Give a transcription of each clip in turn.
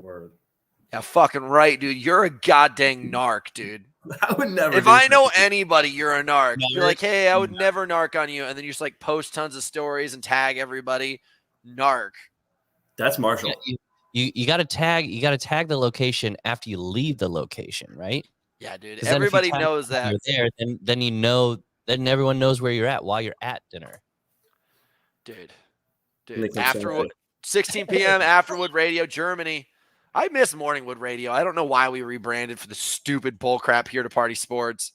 word. Yeah, fucking right, dude. You're a goddamn narc, dude. I would never. If I know anybody, you're a narc. No, You're like, hey, I would never narc on you, and then you just like post tons of stories and tag everybody. Narc. That's Marshall. Yeah, you got to tag. You got to tag the location after you leave the location, right? Yeah, dude. Everybody knows that. You're there, then you know. Then everyone knows where you're at while you're at dinner. Dude. Afterwood, 16 p.m. Afterwood Radio, Germany. I miss Morningwood Radio. I don't know why we rebranded for the stupid bullcrap Here to Party Sports.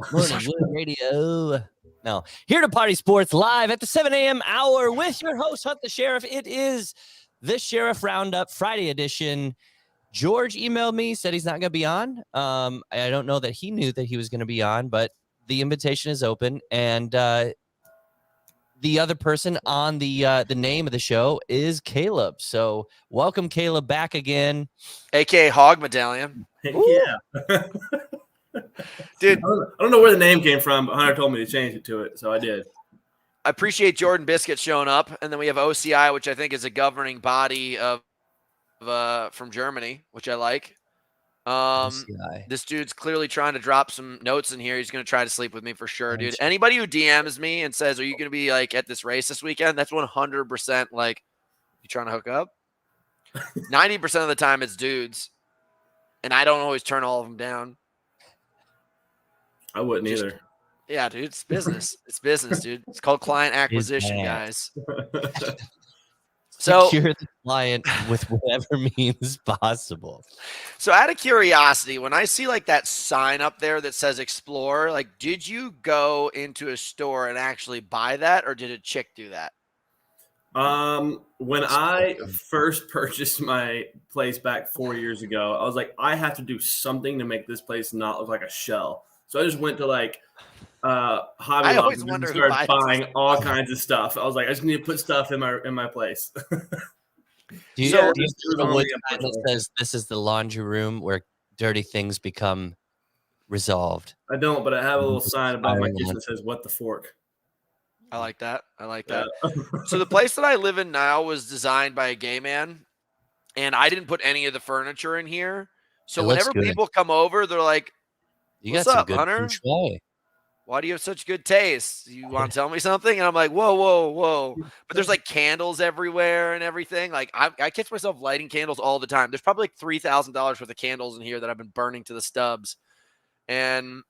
Morningwood Radio. No, Here to Party Sports live at the 7 a.m. hour with your host, Hunt the Sheriff. It is the Sheriff Roundup Friday edition. George emailed me, said he's not going to be on. I don't know that he knew that he was going to be on, but the invitation is open. And the other person on the name of the show is Kaleb. So welcome, Kaleb, back again. A.K.A. Hog Medallion. Yeah. Dude. I don't know where the name came from, but Hunter told me to change it to it, so I did. I appreciate Jordan Biscuit showing up. And then we have OCI, which I think is a governing body of from Germany, which I like. This dude's clearly trying to drop some notes in here. He's going to try to sleep with me for sure, dude. Anybody who DMs me and says, are you going to be like at this race this weekend? That's 100% like, you trying to hook up? 90% of the time it's dudes. And I don't always turn all of them down. I wouldn't either. Yeah, dude, it's business. It's business, dude. It's called client acquisition, guys. So secure the client with whatever means possible. So out of curiosity, when I see like that sign up there that says explore, like, did you go into a store and actually buy that, or did a chick do that? When I first purchased my place back 4 years ago, I was like, I have to do something to make this place not look like a shell. So I just went to like Hobby Lobby and started buying all kinds of stuff. I was like, I just need to put stuff in my place. Do you know that says this is the laundry room where dirty things become resolved? I don't, but I have a little sign above my kitchen that says "What the fork." I like that. Yeah. So the place that I live in now was designed by a gay man, and I didn't put any of the furniture in here. So whenever people come over, they're like, "What's up, Hunter? Why do you have such good taste? You want to tell me something?" And I'm like, whoa. But there's like candles everywhere and everything. Like I catch myself lighting candles all the time. There's probably like $3,000 worth of candles in here that I've been burning to the stubs. And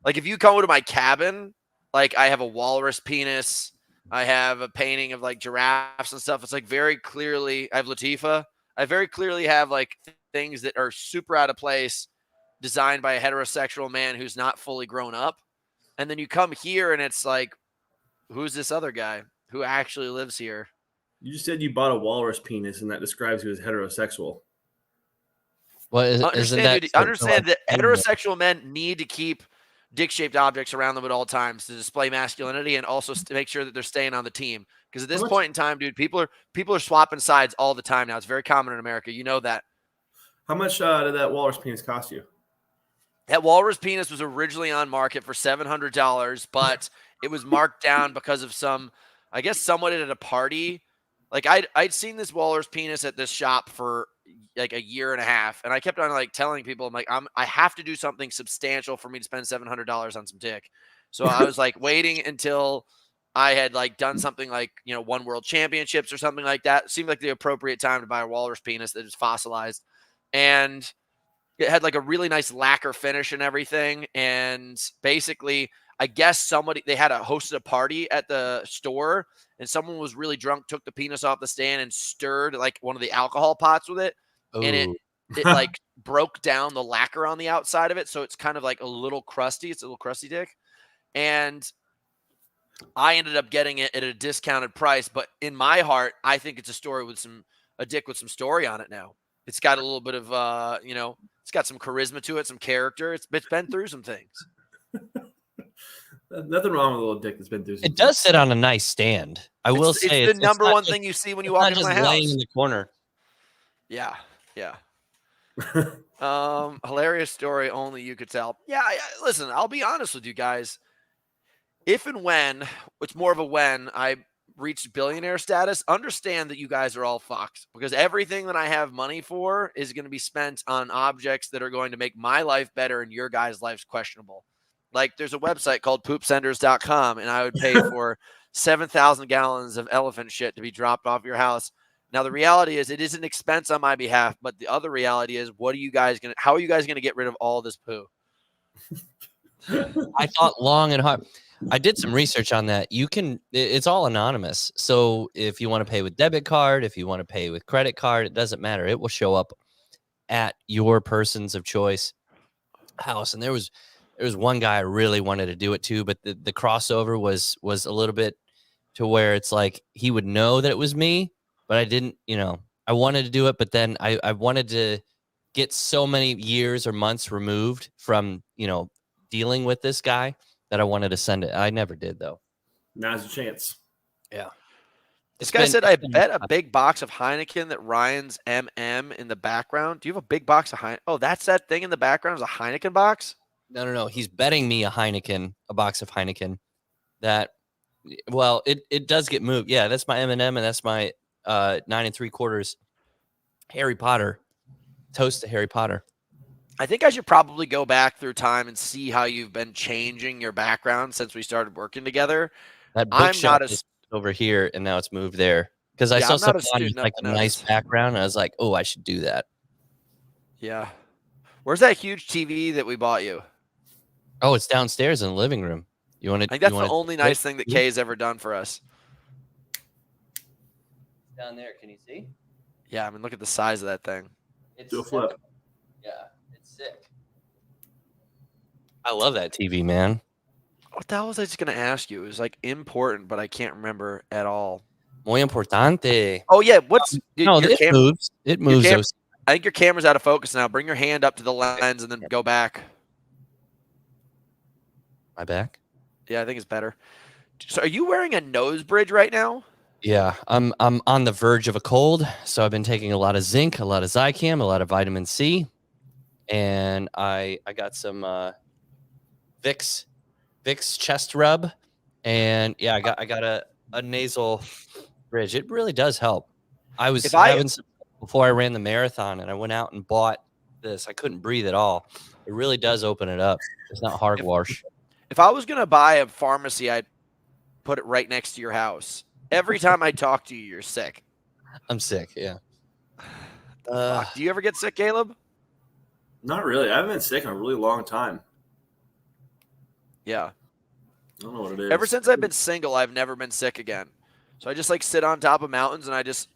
like, if you come to my cabin, like I have a walrus penis. I have a painting of like giraffes and stuff. It's like very clearly, I have Latifah. I very clearly have like things that are super out of place, designed by a heterosexual man who's not fully grown up. And then you come here and it's like, who's this other guy who actually lives here? You just said you bought a walrus penis, and that describes you as heterosexual. Well, understand that heterosexual men need to keep dick-shaped objects around them at all times to display masculinity and also to make sure that they're staying on the team. Because at this point in time, dude, people are swapping sides all the time now. It's very common in America. You know that. How much did that walrus penis cost you? That walrus penis was originally on market for $700, but it was marked down because of someone at a party. Like I'd seen this walrus penis at this shop for like a year and a half, and I kept on like telling people, I'm like, I have to do something substantial for me to spend $700 on some dick. So I was like waiting until I had like done something like, won world championships or something like that. It seemed like the appropriate time to buy a walrus penis that is fossilized. And it had like a really nice lacquer finish and everything. And basically, I guess they had hosted a party at the store, and someone was really drunk, took the penis off the stand and stirred like one of the alcohol pots with it. Ooh. And it like broke down the lacquer on the outside of it. So it's kind of like a little crusty. It's a little crusty dick. And I ended up getting it at a discounted price. But in my heart, I think it's a dick with some story on it now. It's got a little bit of, it's got some charisma to it, some character. It's been through some things. Nothing wrong with a little dick that's been through some things. It does sit on a nice stand. I will say it's the number one thing you see when you walk into my house. Laying in the corner. Yeah. Hilarious story only you could tell. Yeah, listen, I'll be honest with you guys. If and when, it's more of a when, I reached billionaire status, understand that you guys are all fucked, because everything that I have money for is going to be spent on objects that are going to make my life better and your guys' lives questionable. Like there's a website called poopsenders.com, and I would pay for 7,000 gallons of elephant shit to be dropped off your house. Now, the reality is it is an expense on my behalf, but the other reality is how are you guys going to get rid of all this poo? I thought long and hard. I did some research on that. It's all anonymous. So if you want to pay with debit card, if you want to pay with credit card, it doesn't matter. It will show up at your person's of choice house. And there was one guy I really wanted to do it to, but the crossover was a little bit to where it's like he would know that it was me, but I didn't, I wanted to do it, but then I wanted to get so many years or months removed from, dealing with this guy that I wanted to send it. I never did, though. Now's your chance. Yeah. This guy said, I bet a big box of Heineken that Ryan's MM in the background. Do you have a big box of Heineken? Oh, that's that thing in the background is a Heineken box? No. He's betting me a box of Heineken that, well, it does get moved. Yeah, that's my M&M, and that's my 9 3/4 Harry Potter. Toast to Harry Potter. I think I should probably go back through time and see how you've been changing your background since we started working together. That bookshelf is over here, and now it's moved there. Because I saw something with like a nice background, and I was like, oh, I should do that. Yeah. Where's that huge TV that we bought you? Oh, it's downstairs in the living room. You want to? I think that's the only nice thing that Kay's ever done for us. Down there, can you see? Yeah, I mean, look at the size of that thing. Do a flip. Yeah, it's sick. I love that TV, man. What the hell was I just going to ask you? It was like important, but I can't remember at all. Muy importante. Oh, yeah. It moves. It moves. I think your camera's out of focus now. Bring your hand up to the lens and then go back. My back? Yeah, I think it's better. So are you wearing a nose bridge right now? Yeah, I'm on the verge of a cold, so I've been taking a lot of zinc, a lot of Zicam, a lot of vitamin C, and I got some Vicks chest rub, and yeah, I got a nasal bridge. It really does help. I was having some before I ran the marathon, and I went out and bought this. I couldn't breathe at all. It really does open it up. It's not hogwash. If I was gonna buy a pharmacy, I'd put it right next to your house. Every time I talk to you, you're sick. I'm sick, yeah. Do you ever get sick, Kaleb? Not really. I haven't been sick in a really long time. Yeah. I don't know what it is. Ever since I've been single, I've never been sick again. So I just like sit on top of mountains and I just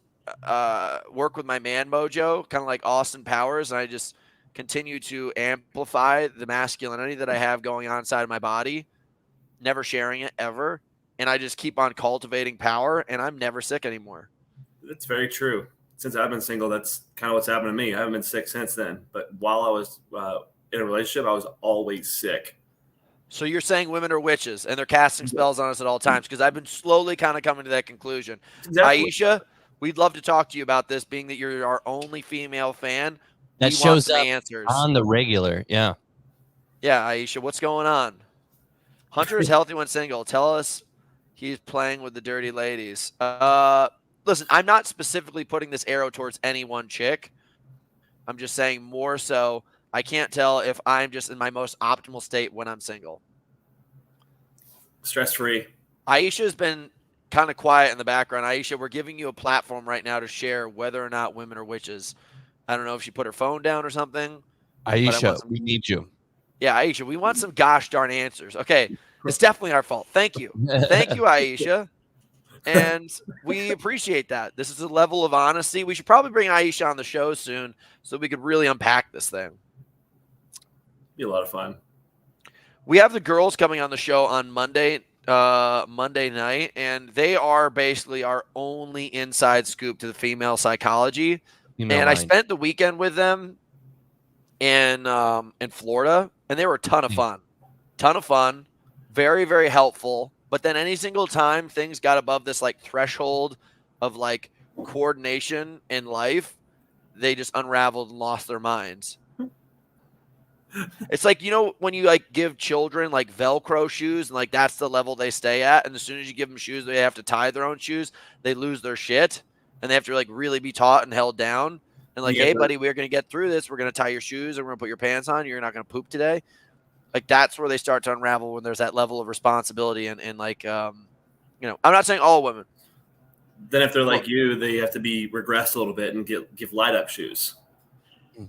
work with my man mojo, kind of like Austin Powers, and I just continue to amplify the masculinity that I have going on inside of my body, never sharing it ever. And I just keep on cultivating power, and I'm never sick anymore. That's very true. Since I've been single, that's kind of what's happened to me. I haven't been sick since then. But while I was in a relationship, I was always sick. So you're saying women are witches, and they're casting spells on us at all times? Because I've been slowly kind of coming to that conclusion. Exactly. Aisha, we'd love to talk to you about this, being that you're our only female fan. That shows up answers on the regular, yeah. Yeah, Aisha, what's going on? Hunter is healthy when single. Tell us. He's playing with the dirty ladies. Listen, I'm not specifically putting this arrow towards any one chick. I'm just saying more so I can't tell if I'm just in my most optimal state when I'm single. Stress-free. Aisha's been kind of quiet in the background. Aisha, we're giving you a platform right now to share whether or not women are witches. I don't know if she put her phone down or something. Aisha, we need you. Yeah, Aisha, we want some gosh darn answers. Okay. It's definitely our fault. Thank you. Thank you, Aisha. And we appreciate that. This is a level of honesty. We should probably bring Aisha on the show soon so we could really unpack this thing. Be a lot of fun. We have the girls coming on the show on Monday night, and they are basically our only inside scoop to the female psychology. I spent the weekend with them in Florida, and they were a ton of fun. Ton of fun. Very, very helpful. But then any single time things got above this like threshold of like coordination in life, they just unraveled and lost their minds. It's like, when you like give children like Velcro shoes and like that's the level they stay at. And as soon as you give them shoes, they have to tie their own shoes. They lose their shit and they have to like really be taught and held down. And like, hey, buddy, we're going to get through this. We're going to tie your shoes and we're going to put your pants on. You're not going to poop today. Like that's where they start to unravel when there's that level of responsibility and like, I'm not saying all women. Then if they're like you, they have to be regressed a little bit and give light up shoes.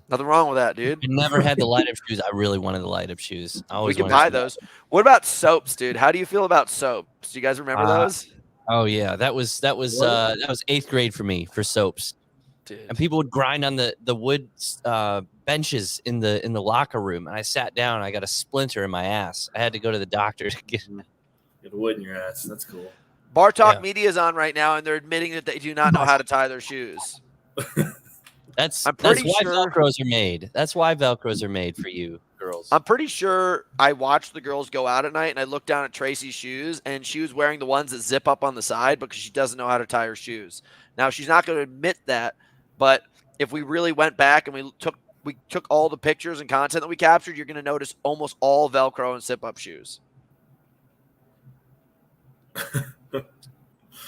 Nothing wrong with that, dude. I never had the light up shoes. I really wanted the light up shoes. We can buy those. What about soaps, dude? How do you feel about soaps? Do you guys remember those? Oh yeah, that was 8th grade for me for soaps. Dude. And people would grind on the wood benches in the locker room, and I sat down. And I got a splinter in my ass. I had to go to the doctor to get wood in your ass. That's cool. Bar Talk Media is on right now, and they're admitting that they do not know how to tie their shoes. That's why Velcros are made. That's why Velcros are made for you girls. I'm pretty sure I watched the girls go out at night, and I looked down at Tracy's shoes, and she was wearing the ones that zip up on the side because she doesn't know how to tie her shoes. Now, she's not going to admit that, but if we really went back and we took all the pictures and content that we captured, you're going to notice almost all Velcro and zip-up shoes.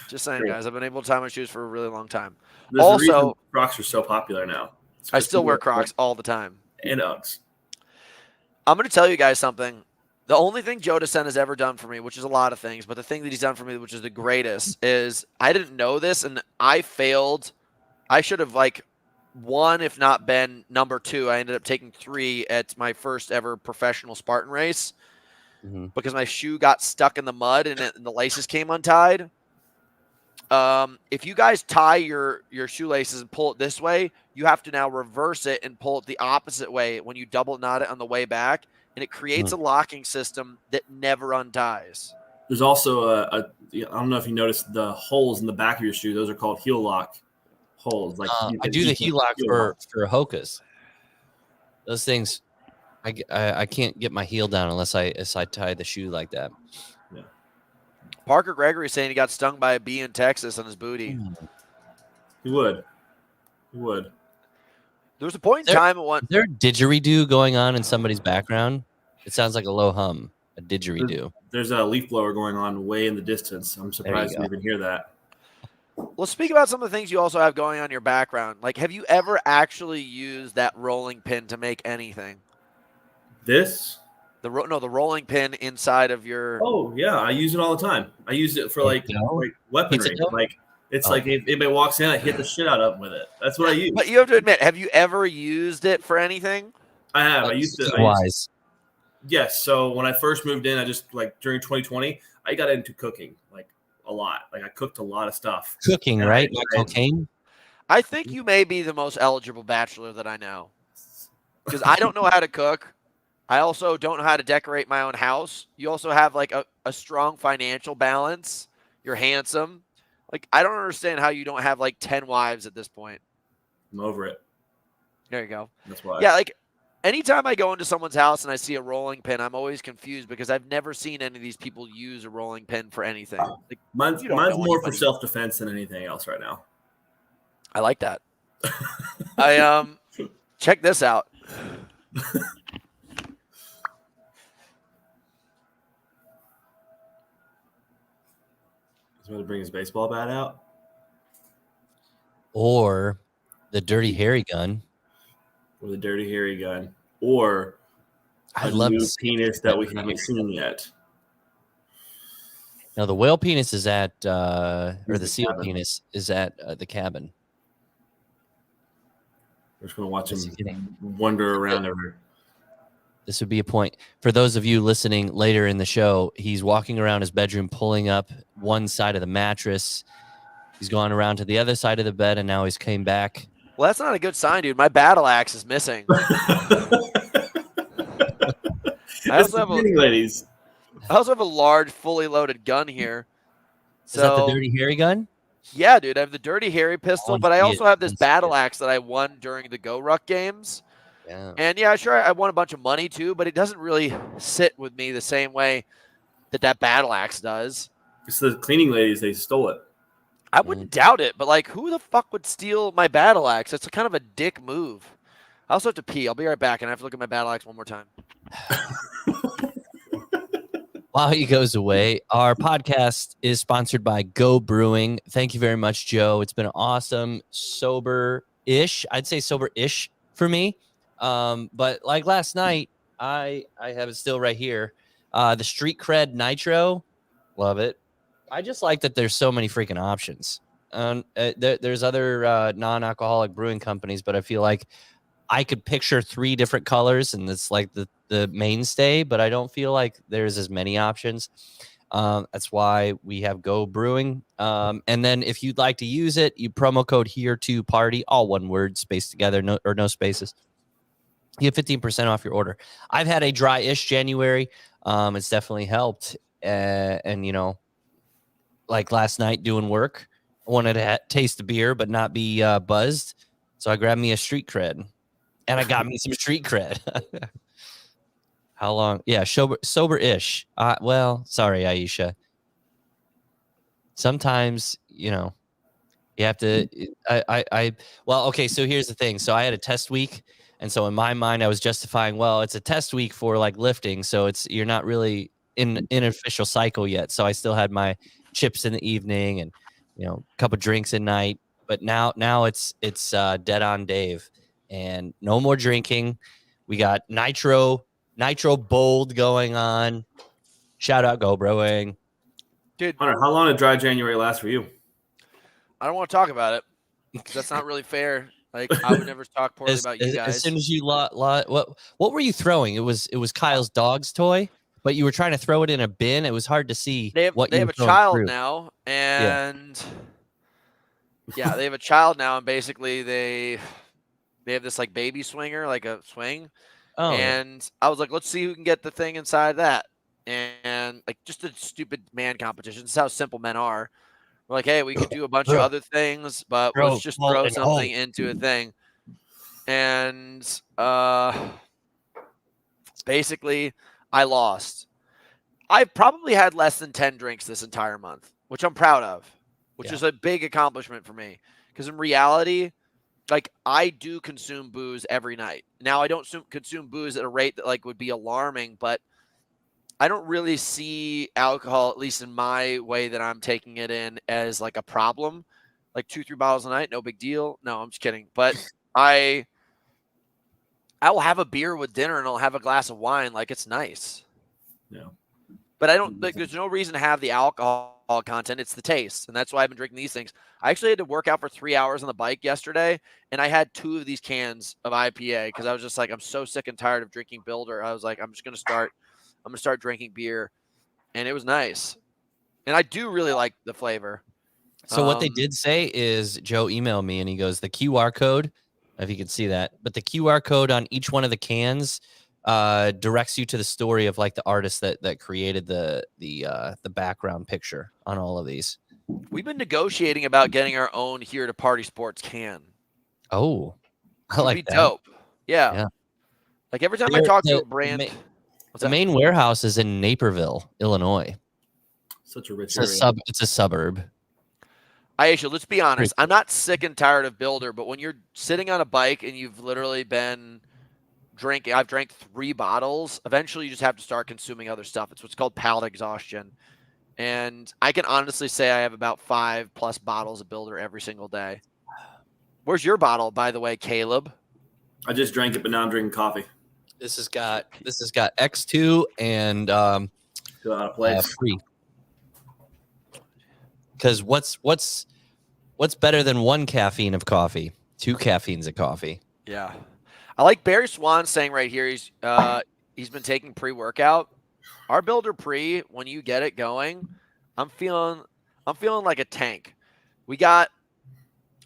Just saying, guys. I've been able to tie my shoes for a really long time. Also, Crocs are so popular now. I still wear Crocs all the time. And Uggs. I'm going to tell you guys something. The only thing Joe DeSen has ever done for me, which is a lot of things, but the thing that he's done for me, which is the greatest, is I didn't know this, and I failed. I should have, won, if not been number 2. I ended up taking 3 at my first ever professional Spartan race because my shoe got stuck in the mud and the laces came untied. If you guys tie your shoelaces and pull it this way, you have to now reverse it and pull it the opposite way when you double knot it on the way back, and it creates a locking system that never unties. There's also I don't know if you noticed the holes in the back of your shoe. Those are called heel lock holes. I do the heel lock for Hokas. Those things, I can't get my heel down unless I tie the shoe like that. Yeah. Parker Gregory saying he got stung by a bee in Texas on his booty. He would. There was a point in time Is there a didgeridoo going on in somebody's background? It sounds like a low hum. A didgeridoo. There's a leaf blower going on way in the distance. I'm surprised you even hear that. Let's speak about some of the things you also have going on in your background. Like, have you ever actually used that rolling pin to make anything? This? The rolling pin inside of your. Oh yeah, I use it all the time. I use it for like weaponry. It's like if anybody walks in, I hit the shit out of them with it. That's what I use. But you have to admit, have you ever used it for anything? I have. I used it. Wise. Yes. So when I first moved in, I just during 2020, I got into cooking a lot. I cooked a lot of stuff. Cooking, right? Like cocaine? I think you may be the most eligible bachelor that I know. Because I don't know how to cook. I also don't know how to decorate my own house. You also have a strong financial balance. You're handsome. I don't understand how you don't have 10 wives at this point. I'm over it. There you go. That's why. Yeah, anytime I go into someone's house and I see a rolling pin, I'm always confused because I've never seen any of these people use a rolling pin for anything. Mine's more for self-defense than anything else right now. I like that. Check this out. He's going to bring his baseball bat out. Or the dirty hairy gun. Or the dirty hairy gun. Or I love new penis that we haven't seen yet. No, the whale penis is at, or the seal penis is at the cabin. We're just going to watch him wander around everywhere. This would be a point. For those of you listening later in the show, he's walking around his bedroom, pulling up one side of the mattress. He's gone around to the other side of the bed, and now he's came back. Well, that's not a good sign, dude. My battle axe is missing. I also have a large, fully loaded gun here. Is that the dirty hairy gun? Yeah, dude. I have the dirty hairy pistol, but I also have this battle axe that I won during the Go Ruck games. Yeah. And yeah, sure, I won a bunch of money too, but it doesn't really sit with me the same way that battle axe does. It's the cleaning ladies, they stole it. I wouldn't doubt it, but who the fuck would steal my battle axe? It's a kind of a dick move. I also have to pee. I'll be right back, and I have to look at my battle axe one more time. While he goes away, our podcast is sponsored by Go Brewing. Thank you very much, Joe. It's been awesome, sober-ish. I'd say sober-ish for me. But like last night, I have it still right here. The Street Cred Nitro, love it. I just like that there's so many freaking options. There's other non-alcoholic brewing companies, but I feel like I could picture 3 different colors, and it's like the mainstay, but I don't feel like there's as many options. That's why we have Go Brewing. And then if you'd like to use it, you promo code HERE2PARTY, all one word, spaced together, no spaces. You get 15% off your order. I've had a dry-ish January. It's definitely helped. And, you know, like last night doing work, I wanted to taste the beer but not be buzzed. So I grabbed me a Street Cred. And I got me some Street Cred. How long? Yeah, sober-ish. Well, sorry, Aisha. Sometimes, you know, you have to. Well, okay. So here's the thing. So I had a test week, and so in my mind, I was justifying. Well, it's a test week for like lifting, so you're not really in an official cycle yet. So I still had my chips in the evening, and a couple drinks at night. But now it's dead on Dave. And no more drinking. We got Nitro Bold going on. Shout out Go Brewing. Dude, Hunter, how long did dry January last for you? I don't want to talk about it because that's not really fair. Like, I would never talk poorly about you guys. As soon as you what were you throwing? It was Kyle's dog's toy, but you were trying to throw it in a bin. It was hard to see. They have a child now, and yeah, they have a child now, and basically they have this like baby swinger, like a swing. Oh, and I was like, let's see who can get the thing inside that. And like just a stupid man competition. This is how simple men are. We're like, hey, we could do a bunch of other things, but let's just throw something into a thing. And basically, I lost. I've probably had less than 10 drinks this entire month, which I'm proud of, which is a big accomplishment for me. Because in reality, like, I do consume booze every night. Now, I don't consume booze at a rate that like would be alarming, but I don't really see alcohol, at least in my way that I'm taking it in, as like a problem. Like 2-3 bottles a night, no big deal. No, I'm just kidding. But I will have a beer with dinner and I'll have a glass of wine. Like, it's nice. Yeah. But I don't like, there's no reason to have the alcohol content. It's the taste. And that's why I've been drinking these things. I actually had to work out for 3 hours on the bike yesterday, and I had 2 of these cans of IPA because I was just like, I'm so sick and tired of drinking Builder. I was like, I'm going to start drinking beer. And it was nice. And I do really like the flavor. So what they did say is, Joe emailed me and he goes, the QR code, if you can see that, but the QR code on each one of the cans directs you to the story of like the artist that created the background picture on all of these. We've been negotiating about getting our own Here to Party Sports can. Oh, I like that. Dope. Yeah. Like every time I talk to a brand, the main warehouse is in Naperville, Illinois. Such a rich area. It's a suburb. Aisha, let's be honest. I'm not sick and tired of Builder, but when you're sitting on a bike and you've literally been drinking, I've drank 3 bottles. Eventually, you just have to start consuming other stuff. It's what's called palate exhaustion. And I can honestly say I have about 5+ bottles of Builder every single day. Where's your bottle, by the way, Kaleb? I just drank it, but now I'm drinking coffee. This has got X2 and free. Because what's better than 1 caffeine of coffee? 2 caffeines of coffee. Yeah, I like Barry Swan saying right here. He's been taking pre-workout. Our Builder pre, when you get it going, I'm feeling like a tank.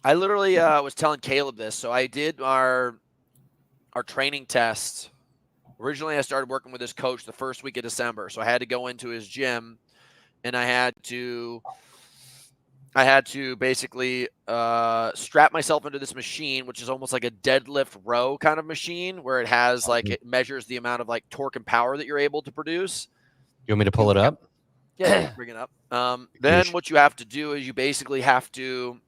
I literally was telling Kaleb this. So I did our training test. Originally, I started working with his coach the first week of December. So I had to go into his gym, and I had to basically strap myself into this machine, which is almost like a deadlift row kind of machine, where it has like, it measures the amount of like torque and power that you're able to produce. You want me to pull it up? Yeah, bring it up. Then what you have to do is you basically have to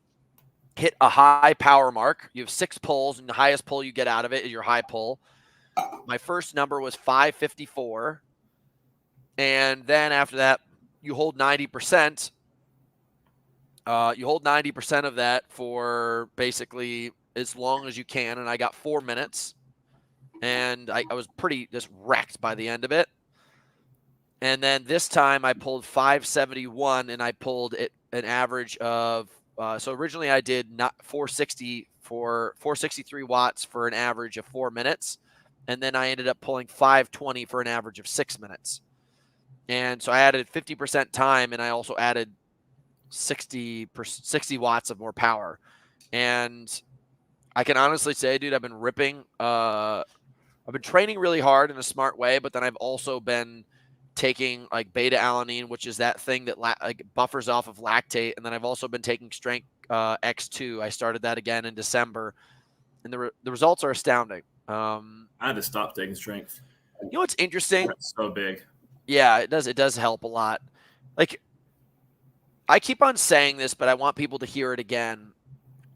hit a high power mark. You have 6 pulls, and the highest pull you get out of it is your high pull. My first number was 554. And then after that, you hold 90%. You hold 90% of that for basically as long as you can. And I got 4 minutes. And I was pretty just wrecked by the end of it. And then this time I pulled 571, and I pulled it an average of so originally I did not 463 watts for an average of 4 minutes, and then I ended up pulling 520 for an average of 6 minutes. And so I added 50% time, and I also added 60 watts of more power. And I can honestly say, dude, I've been ripping. I've been training really hard in a smart way, but then I've also been taking like beta alanine, which is that thing that like buffers off of lactate. And then I've also been taking strength X2. I started that again in December, and the results are astounding. I had to stop taking strength. You know what's interesting? It's so big. Yeah, it does. It does help a lot. Like, I keep on saying this, but I want people to hear it again.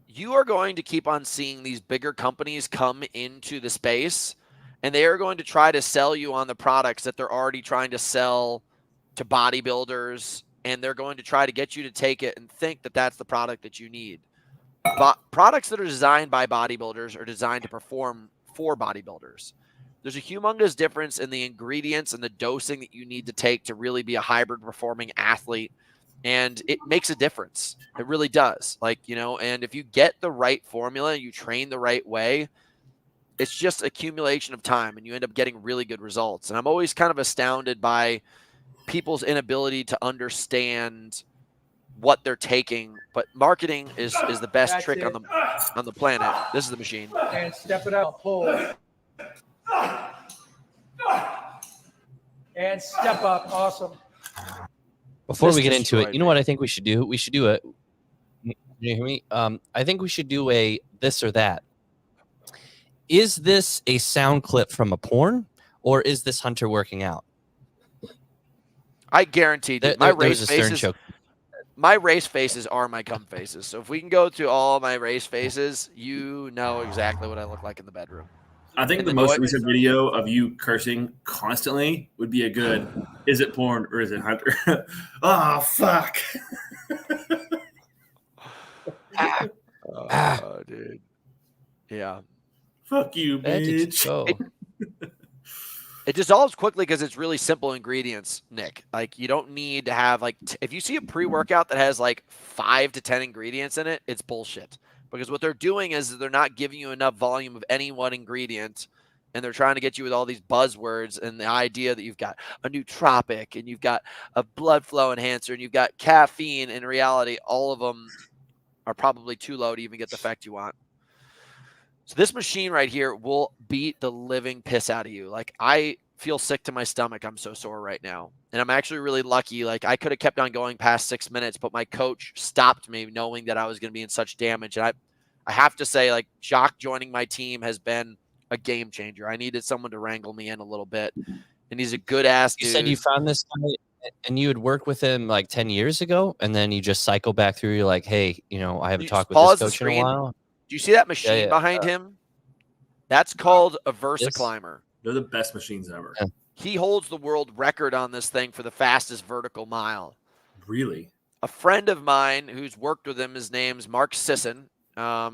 You are going to keep on seeing these bigger companies come into the space, and they are going to try to sell you on the products that they're already trying to sell to bodybuilders, and they're going to try to get you to take it and think that that's the product that you need. But products that are designed by bodybuilders are designed to perform for bodybuilders. There's a humongous difference in the ingredients and the dosing that you need to take to really be a hybrid performing athlete. And it makes a difference. It really does. Like, you know, and if you get the right formula, you train the right way, it's just accumulation of time, and you end up getting really good results. And I'm always kind of astounded by people's inability to understand what they're taking. But marketing is the best That's trick it. on the planet. This is the machine. And step it up, pull. And step up, awesome. Before This we get into destroyed it, you know me. what I think we should do? We should do a. Can you hear me? I think we should do a this or that. Is this a sound clip from a porn, or is this Hunter working out? I guarantee that There was a stern choke. My race faces are my cum faces. So if we can go through all my race faces, you know exactly what I look like in the bedroom. I think the most recent video of you cursing constantly would be a good, is it porn or is it Hunter? Oh, fuck. Dude. Yeah. Fuck you, bitch. It dissolves quickly because it's really simple ingredients, Nick. Like, you don't need to have, like, if you see a pre-workout that has, like, 5 to 10 ingredients in it, it's bullshit. Because what they're doing is they're not giving you enough volume of any one ingredient, and they're trying to get you with all these buzzwords and the idea that you've got a nootropic and you've got a blood flow enhancer and you've got caffeine. In reality, all of them are probably too low to even get the effect you want. So this machine right here will beat the living piss out of you. Like, I feel sick to my stomach. I'm so sore right now. And I'm actually really lucky. Like, I could have kept on going past 6 minutes, but my coach stopped me knowing that I was going to be in such damage. And I have to say, like, Jacques joining my team has been a game changer. I needed someone to wrangle me in a little bit. And he's a good ass dude. You said you found this guy and you had worked with him like 10 years ago, and then you just cycle back through. You're like, hey, you know, I haven't talked with this coach in a while. Do you see that machine behind him? That's called a Versa Climber. They're the best machines ever. Yeah. He holds the world record on this thing for the fastest vertical mile. Really? A friend of mine who's worked with him, his name's Mark Sisson.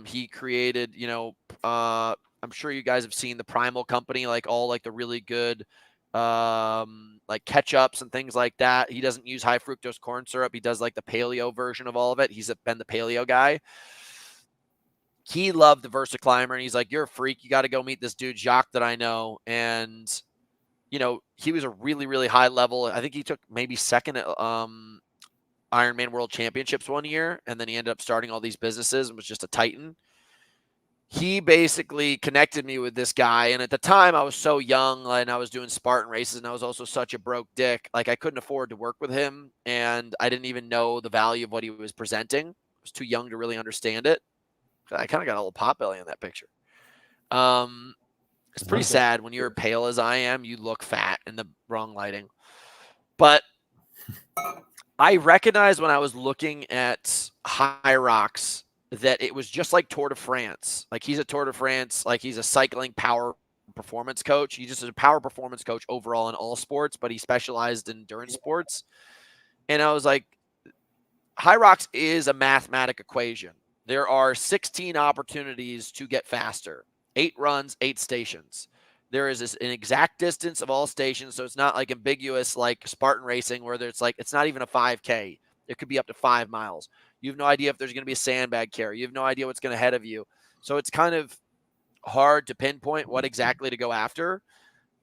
He created, you know, I'm sure you guys have seen the Primal Company, like all like the really good like ketchups and things like that. He doesn't use high fructose corn syrup. He does like the paleo version of all of it. He's been the paleo guy. He loved the Versa Climber, and he's like, you're a freak. You got to go meet this dude, Jacques, that I know. And, you know, he was a really, really high level. I think he took maybe second at Ironman World Championships one year, and then he ended up starting all these businesses and was just a titan. He basically connected me with this guy, and at the time I was so young, and I was doing Spartan races, and I was also such a broke dick. Like, I couldn't afford to work with him, and I didn't even know the value of what he was presenting. I was too young to really understand it. I kind of got a little pot belly in that picture. It's pretty sad when you're pale as I am, you look fat in the wrong lighting. But I recognized when I was looking at High Rocks that it was just like Tour de France. Like he's a Tour de France, like he's a cycling power performance coach. He just is a power performance coach overall in all sports, but he specialized in endurance sports. And I was like, High Rocks is a mathematic equation. There are 16 opportunities to get faster, 8 runs, 8 stations. There is an exact distance of all stations, so it's not like ambiguous like Spartan racing where it's like it's not even a 5K. It could be up to 5 miles. You have no idea if there's going to be a sandbag carry. You have no idea what's going to ahead of you. So it's kind of hard to pinpoint what exactly to go after.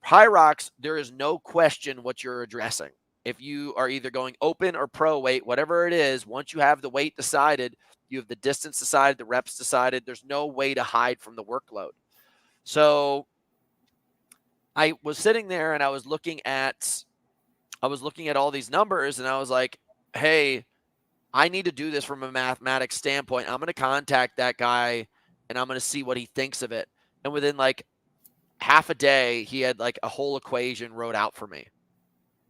High Rocks, there is no question what you're addressing. If you are either going open or pro weight, whatever it is, once you have the weight decided, you have the distance decided, the reps decided, there's no way to hide from the workload. So I was sitting there and I was looking at all these numbers and I was like, hey, I need to do this from a mathematics standpoint. I'm going to contact that guy and I'm going to see what he thinks of it. And within like half a day, he had like a whole equation wrote out for me.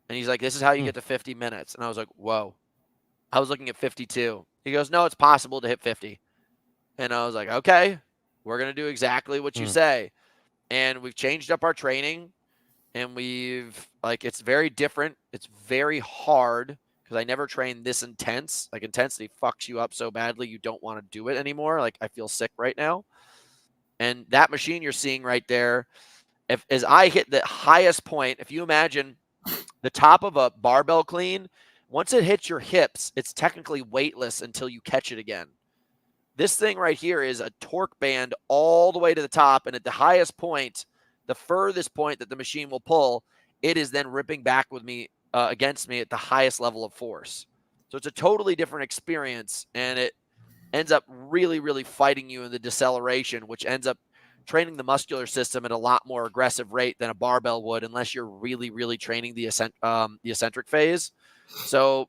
And he's like, this is how you get to 50 minutes. And I was like, whoa. I was looking at 52. He goes, no, it's possible to hit 50. And I was like, okay, we're going to do exactly what you say. And we've changed up our training. And it's very different. It's very hard because I never trained this intense. Like intensity fucks you up so badly you don't want to do it anymore. Like I feel sick right now. And that machine you're seeing right there, as I hit the highest point, if you imagine the top of a barbell clean, once it hits your hips, it's technically weightless until you catch it again. This thing right here is a torque band all the way to the top. And at the highest point, the furthest point that the machine will pull, it is then ripping back with me against me at the highest level of force. So it's a totally different experience. And it ends up really, really fighting you in the deceleration, which ends up training the muscular system at a lot more aggressive rate than a barbell would, unless you're really, really training the eccentric phase. So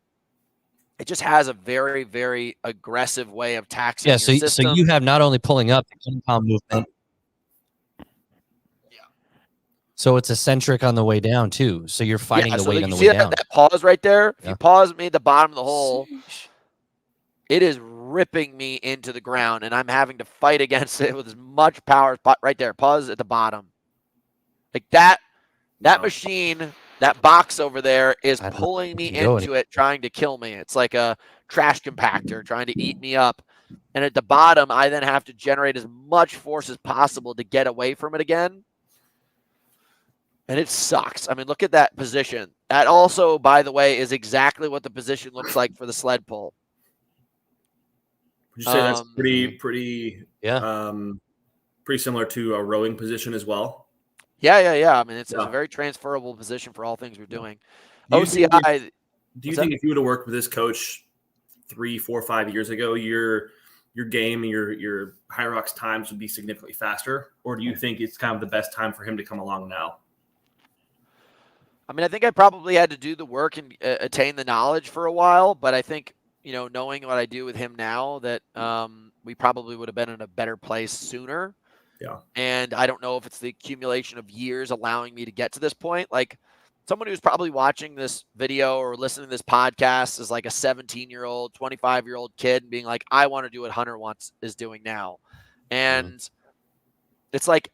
it just has a very, very aggressive way of taxing your system. So you have not only pulling up the compound movement. Yeah. So it's eccentric on the way down too. So you're fighting the weight on the way down. That pause right there. If you pause me at the bottom of the hole, it is ripping me into the ground, and I'm having to fight against it with as much power. Right there, pause at the bottom. Like that machine, that box over there is pulling me into it, trying to kill me. It's like a trash compactor trying to eat me up. And at the bottom, I then have to generate as much force as possible to get away from it again. And it sucks. I mean, look at that position. That also, by the way, is exactly what the position looks like for the sled pull. Would you say that's pretty similar to a rowing position as well? Yeah. I mean, it's a very transferable position for all things we're doing. Do you think if you would have worked with this coach 3, 4, 5 years ago, your game, your High Rocks times would be significantly faster? Or do you think it's kind of the best time for him to come along now? I mean, I think I probably had to do the work and attain the knowledge for a while, but I think, knowing what I do with him now, that we probably would have been in a better place sooner. Yeah. And I don't know if it's the accumulation of years allowing me to get to this point. Like someone who's probably watching this video or listening to this podcast is like a 17-year-old, 25-year-old kid and being like, I want to do what Hunter is doing now. And it's like,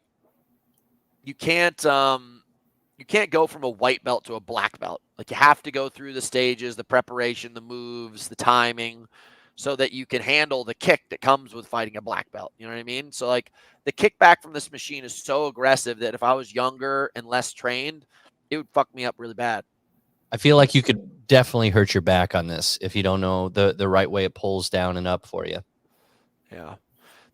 you can't go from a white belt to a black belt. Like you have to go through the stages, the preparation, the moves, the timing, so that you can handle the kick that comes with fighting a black belt. You know what I mean? So like the kickback from this machine is so aggressive that if I was younger and less trained, it would fuck me up really bad. I feel like you could definitely hurt your back on this if you don't know the right way it pulls down and up for you. Yeah.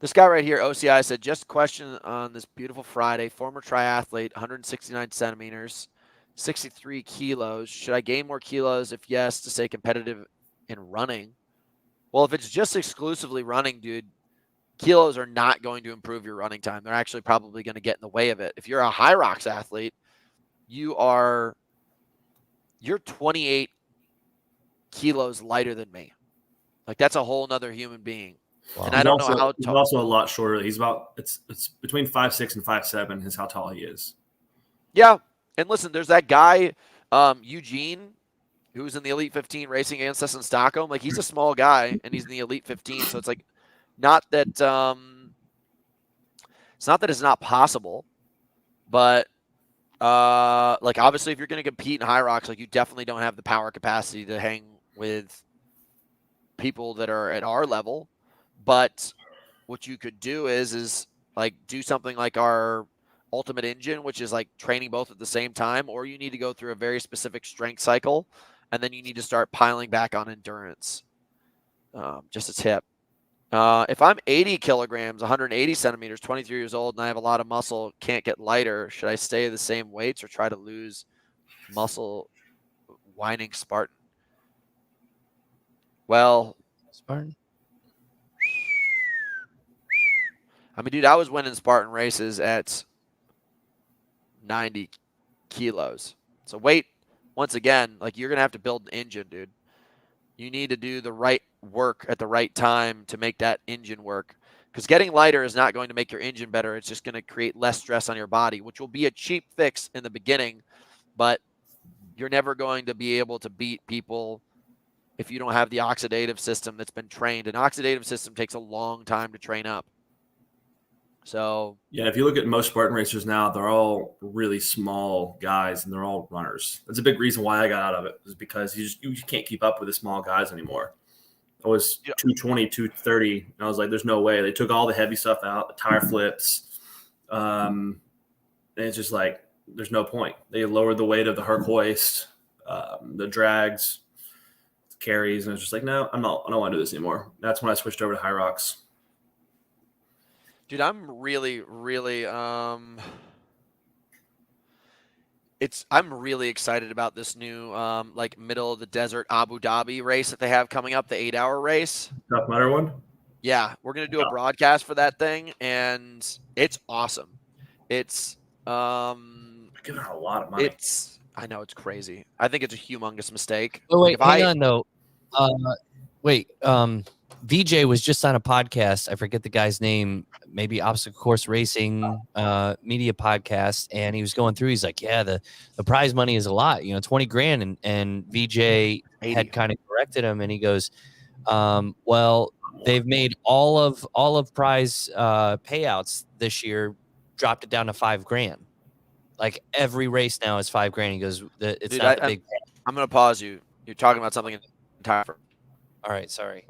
This guy right here, OCI, said, just a question on this beautiful Friday. Former triathlete, 169 centimeters, 63 kilos. Should I gain more kilos? If yes, to stay competitive in running? Well, if it's just exclusively running, dude, kilos are not going to improve your running time. They're actually probably going to get in the way of it. If you're a High Rocks athlete, you're 28 kilos lighter than me. Like that's a whole nother human being. Wow. And I don't know how tall. He's also a lot shorter. He's it's between 5'6" and 5'7" is how tall he is. Yeah. And listen, there's that guy, Eugene, who's in the Elite 15 racing against us in Stockholm. Like he's a small guy and he's in the Elite 15. So it's like Not that it's not that it's not possible, but like obviously if you're going to compete in high rocks, like you definitely don't have the power capacity to hang with people that are at our level. But what you could do is like do something like our ultimate engine, which is like training both at the same time, or you need to go through a very specific strength cycle, and then you need to start piling back on endurance. Just a tip. If I'm 80 kilograms, 180 centimeters, 23 years old, and I have a lot of muscle, can't get lighter, should I stay the same weights or try to lose muscle? Whining Spartan. Well, Spartan. I mean, dude, I was winning Spartan races at 90 kilos. So weight, once again, like you're going to have to build an engine, dude. You need to do the right work at the right time to make that engine work. Because getting lighter is not going to make your engine better. It's just going to create less stress on your body, which will be a cheap fix in the beginning. But you're never going to be able to beat people if you don't have the oxidative system that's been trained. An oxidative system takes a long time to train up. So yeah, if you look at most Spartan racers now, they're all really small guys and they're all runners. That's a big reason why I got out of it, is because you just can't keep up with the small guys anymore. I was 220, 230, and I was like, there's no way. They took all the heavy stuff out, the tire flips. And it's just like, there's no point. They lowered the weight of the Herc hoist, the drags, the carries, and it's just like, no, I don't want to do this anymore. That's when I switched over to high rocks. Dude, I'm really, really I'm really excited about this new like middle of the desert Abu Dhabi race that they have coming up, the 8-hour race. Tough Mudder one? Yeah, we're gonna do a broadcast for that thing, and it's awesome. It's giving her a lot of money. I know, it's crazy. I think it's a humongous mistake. Oh wait, hang on though. Wait, VJ was just on a podcast. I forget the guy's name. Maybe Obstacle Course Racing media podcast, and he was going through. He's like, "Yeah, the prize money is a lot. 20 grand." And VJ had kind of corrected him, and he goes, "Well, they've made all of prize payouts this year, dropped it down to 5 grand. Like every race now is 5 grand." He goes, "It's Dude, not the big." I'm gonna pause you. You're talking about something entirely. All right, sorry.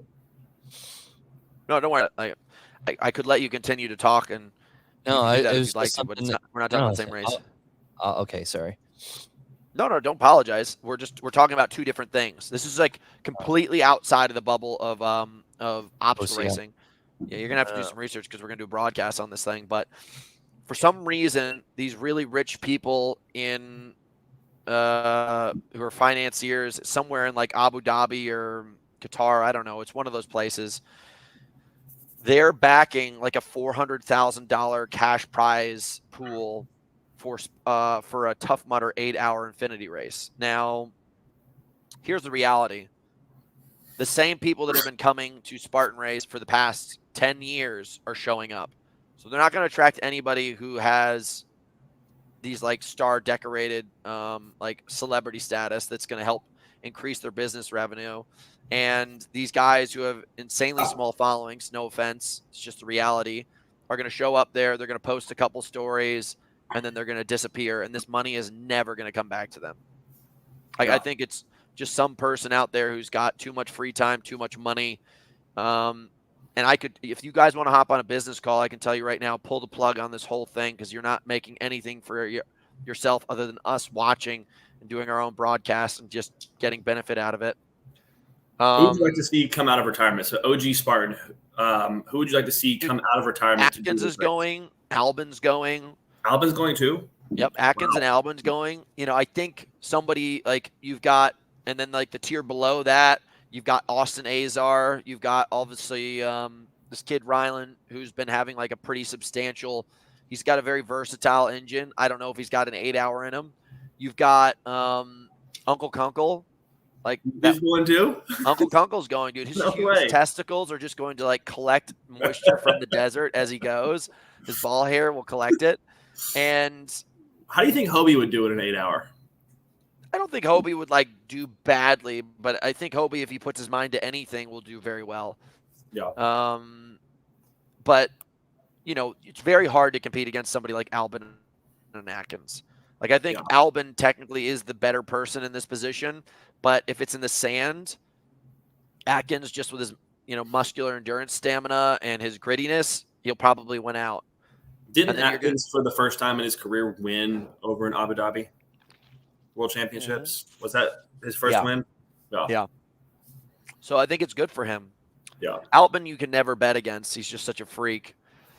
No, don't worry. I could let you continue to talk, and no, do that it if was you'd like to, but we're not talking about the same race. Okay, sorry. No, don't apologize. We're talking about two different things. This is like completely outside of the bubble of obstacle racing. Yeah, you're gonna have to do some research because we're gonna do a broadcast on this thing. But for some reason, these really rich people in who are financiers somewhere in like Abu Dhabi or Qatar, I don't know. It's one of those places. They're backing like a $400,000 cash prize pool for a Tough Mudder 8-hour Infinity race. Now, here's the reality. The same people that have been coming to Spartan Race for the past 10 years are showing up. So they're not going to attract anybody who has these like star decorated like celebrity status that's going to help increase their business revenue. And these guys who have insanely small followings, no offense, it's just the reality, are going to show up there. They're going to post a couple stories, and then they're going to disappear. And this money is never going to come back to them. I think it's just some person out there who's got too much free time, too much money. And if you guys want to hop on a business call, I can tell you right now, pull the plug on this whole thing, because you're not making anything for yourself other than us watching and doing our own broadcast and just getting benefit out of it. Who would you like to see come out of retirement? So OG Spartan, who would you like to see come out of retirement? Atkins is going. Albin's going. Albin's going too? Yep, Atkins and Albin's going. I think somebody like you've got, and then like the tier below that, you've got Austin Azar. You've got obviously this kid Rylan, who's been having like a pretty substantial. He's got a very versatile engine. I don't know if he's got an 8-hour in him. You've got Uncle Kunkel. Like he's going too? Uncle Kunkel's going, dude. His testicles are just going to like collect moisture from the desert as he goes. His ball hair will collect it. And how do you think Hobie would do it in an 8-hour? I don't think Hobie would like do badly, but I think Hobie, if he puts his mind to anything, will do very well. Yeah. but it's very hard to compete against somebody like Albin and Atkins. Like, I think Albin technically is the better person in this position, but if it's in the sand, Atkins, just with his muscular endurance stamina and his grittiness, he'll probably win out. Didn't Atkins, for the first time in his career, win over in Abu Dhabi World Championships? Mm-hmm. Was that his first win? Yeah. So I think it's good for him. Yeah. Albin, you can never bet against. He's just such a freak.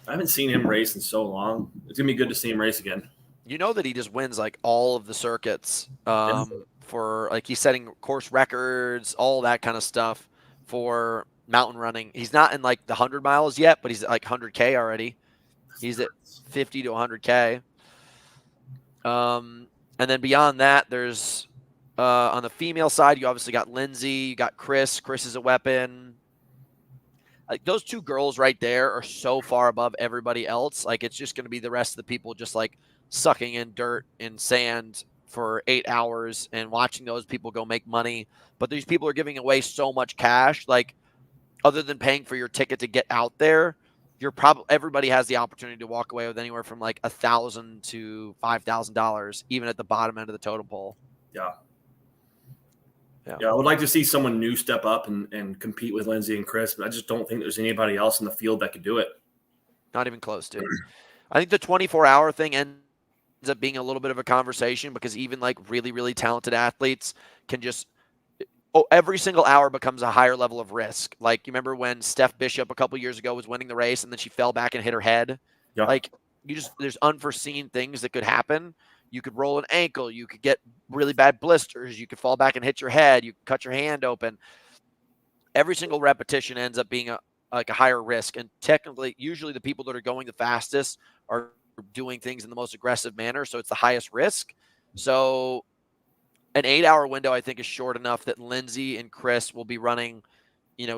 I haven't seen him race in so long. It's going to be good to see him race again. You know that he just wins like all of the circuits for like he's setting course records, all that kind of stuff for mountain running. He's not in like the 100 miles yet, but he's at like 100K already. He's at 50 to 100K. And then beyond that, there's on the female side, you obviously got Lindsay, you got Chris. Chris is a weapon. Like, those two girls right there are so far above everybody else. Like, it's just going to be the rest of the people just like sucking in dirt and sand for 8 hours and watching those people go make money. But these people are giving away so much cash. Like, other than paying for your ticket to get out there, everybody has the opportunity to walk away with anywhere from like $1,000 to $5,000, even at the bottom end of the totem pole. Yeah. I would like to see someone new step up and compete with Lindsay and Chris, but I just don't think there's anybody else in the field that could do it. Not even close to. I think the 24-hour thing ends up being a little bit of a conversation because even like really, really talented athletes can just every single hour becomes a higher level of risk. Like, you remember when Steph Bishop a couple years ago was winning the race and then she fell back and hit her head? Yeah. Like, there's unforeseen things that could happen. You could roll an ankle. You could get really bad blisters. You could fall back and hit your head. You could cut your hand open. Every single repetition ends up being a higher risk. And technically, usually the people that are going the fastest are doing things in the most aggressive manner. So it's the highest risk. So an 8-hour window, I think, is short enough that Lindsay and Chris will be running,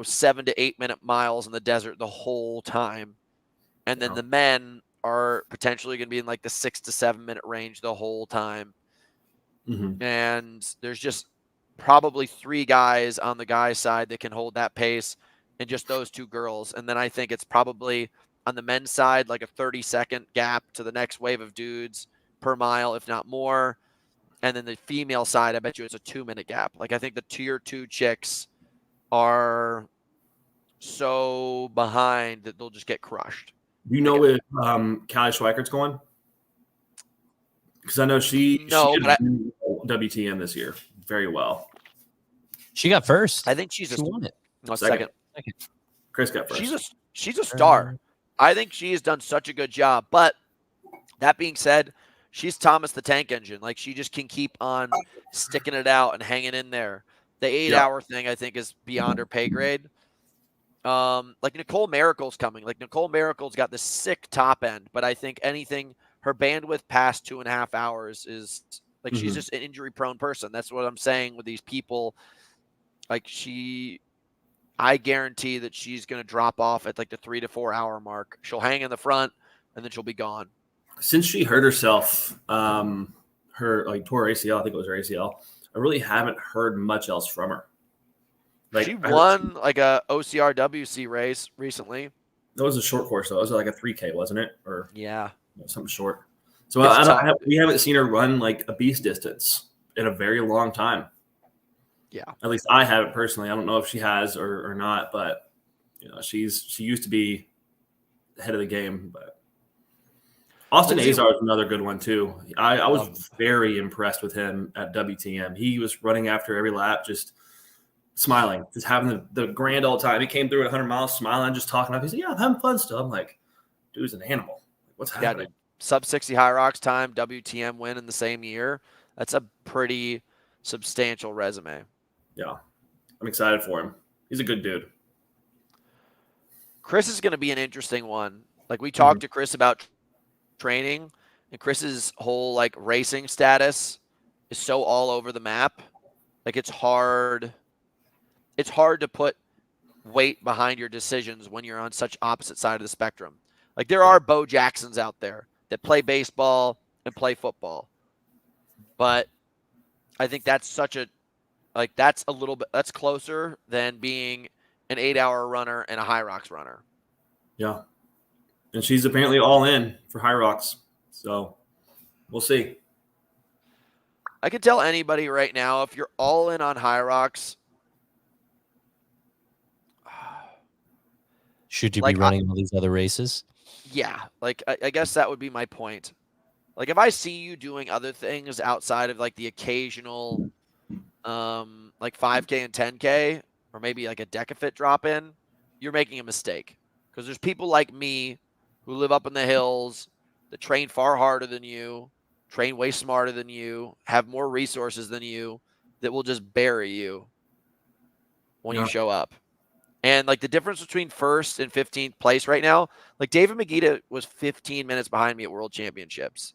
7 to 8 minute miles in the desert the whole time. And then the men are potentially going to be in like the 6 to 7 minute range the whole time. Mm-hmm. And there's just probably 3 guys on the guy side that can hold that pace, and just those 2 girls. And then I think it's probably on the men's side, like a 30-second gap to the next wave of dudes per mile, if not more. And then the female side, I bet you it's a 2-minute gap. Like, I think the tier 2 chicks are so behind that they'll just get crushed. Do you know if Callie Schweikert's going? Because I know she WTM this year very well. She got first. I think she won it. No, second. Chris got first. She's a star. I think she has done such a good job. But that being said, she's Thomas the Tank Engine. Like, she just can keep on sticking it out and hanging in there. The 8-hour thing, I think, is beyond her pay grade. Like Nicole Miracle's coming. Like, Nicole Miracle's got this sick top end, but I think her bandwidth past 2.5 hours is like, she's just an injury prone person. That's what I'm saying with these people. Like, I guarantee that she's going to drop off at like the 3 to 4 hour mark. She'll hang in the front and then she'll be gone. Since she hurt herself, her tore ACL, I think it was her ACL, I really haven't heard much else from her. Like, she won like a OCRWC race recently. That was a short course, though. It was like a 3K, wasn't it? Or something short. So we haven't seen her run like a beast distance in a very long time. Yeah. At least I haven't personally. I don't know if she has or not, but she used to be ahead of the game. But Austin Azar is another good one too. I was very impressed with him at WTM. He was running after every lap, just smiling, just having the grand old time. He came through at 100 miles, smiling, just talking up. He said, "Yeah, I'm having fun still." I'm like, "Dude's an animal. What's happening?" Yeah, sub 60 High Rocks time, WTM win in the same year. That's a pretty substantial resume. Yeah, I'm excited for him. He's a good dude. Chris is going to be an interesting one. Like, we talked to Chris about training, and Chris's whole like racing status is so all over the map. Like, it's hard to put weight behind your decisions when you're on such opposite side of the spectrum. Like, there are Bo Jacksons out there that play baseball and play football. But I think that's that's closer than being an 8-hour runner and a High Rocks runner. Yeah. And she's apparently all in for High Rocks. So we'll see. I could tell anybody right now, if you're all in on High Rocks, should you be running all these other races? Yeah, like I guess that would be my point. Like if I see you doing other things outside of like the occasional like 5K and 10K or maybe like a Decafit drop in, you're making a mistake. Because there's people like me who live up in the hills that train far harder than you, train way smarter than you, have more resources than you, that will just bury you when you show up. And like the difference between first and 15th place right now, like David Magida was 15 minutes behind me at World Championships.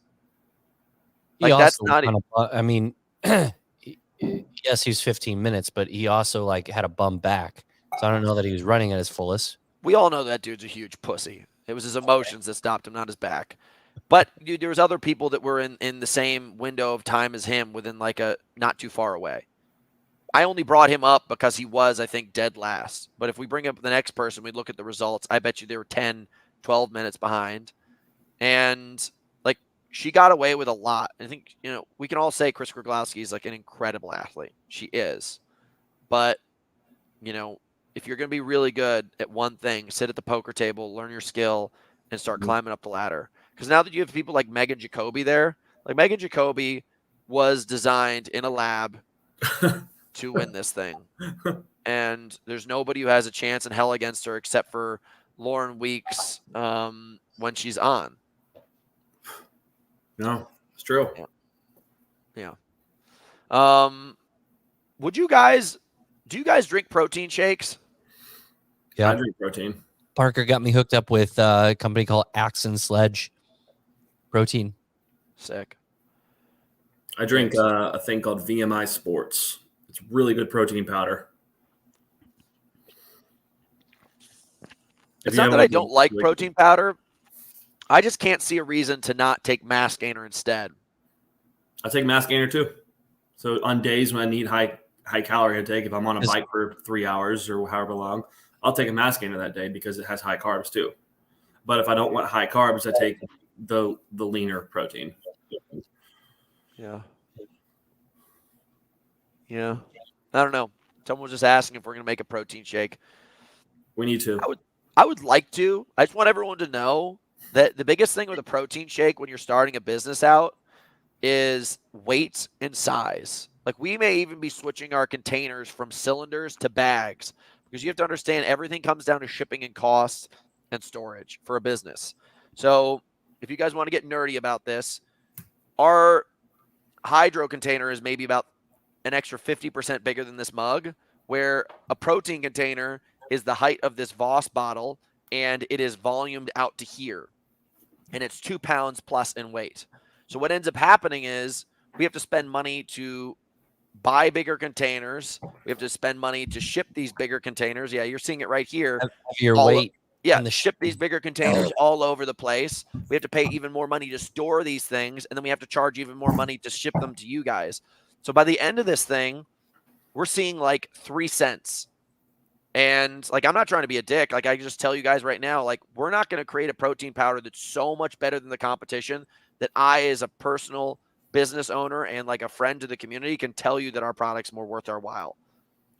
Like that's not. I mean, yes, he's 15 minutes, but he also like had a bum back, so I don't know that he was running at his fullest. We all know that dude's a huge pussy. It was his emotions that stopped him, not his back. But dude, there was other people that were in the same window of time as him, within like a not too far away. I only brought him up because he was, I think, dead last. But if we bring up the next person, we look at the results, I bet you they were 10, 12 minutes behind. And, like, she got away with a lot. I think, we can all say Chris Groglowski is, like, an incredible athlete. She is. But, if you're going to be really good at one thing, sit at the poker table, learn your skill, and start climbing up the ladder. Because now that you have people like Megan Jacoby there, like, Megan Jacoby was designed in a lab to win this thing. And there's nobody who has a chance in hell against her except for Lauren Weeks when she's on. No, it's true. Yeah. Do you guys drink protein shakes? Yeah. I drink protein. Parker got me hooked up with a company called Axe and Sledge protein. Sick. I drink a thing called VMI Sports. It's really good protein powder. It's not that I don't like protein powder. I just can't see a reason to not take Mass Gainer instead. I take Mass Gainer too. So on days when I need high calorie intake, if I'm on a bike for 3 hours or however long, I'll take a Mass Gainer that day because it has high carbs too. But if I don't want high carbs, I take the leaner protein. Yeah. I don't know. Someone was just asking if we're going to make a protein shake. We need to. I would like to. I just want everyone to know that the biggest thing with a protein shake when you're starting a business out is weight and size. Like, we may even be switching our containers from cylinders to bags because you have to understand everything comes down to shipping and costs and storage for a business. So if you guys want to get nerdy about this, our hydro container is maybe about an extra 50% bigger than this mug, where a protein container is the height of this Voss bottle, and it is volumed out to here. And it's 2 pounds plus in weight. So what ends up happening is we have to spend money to buy bigger containers. We have to spend money to ship these bigger containers. Yeah, you're seeing it right here. Your weight. Yeah, ship these bigger containers all over the place. We have to pay even more money to store these things, and then we have to charge even more money to ship them to you guys. So by the end of this thing, we're seeing like 3 cents. And like, I'm not trying to be a dick. Like, I just tell you guys right now, like, we're not going to create a protein powder that's so much better than the competition that I, as a personal business owner and like a friend to the community, can tell you that our product's more worth our while.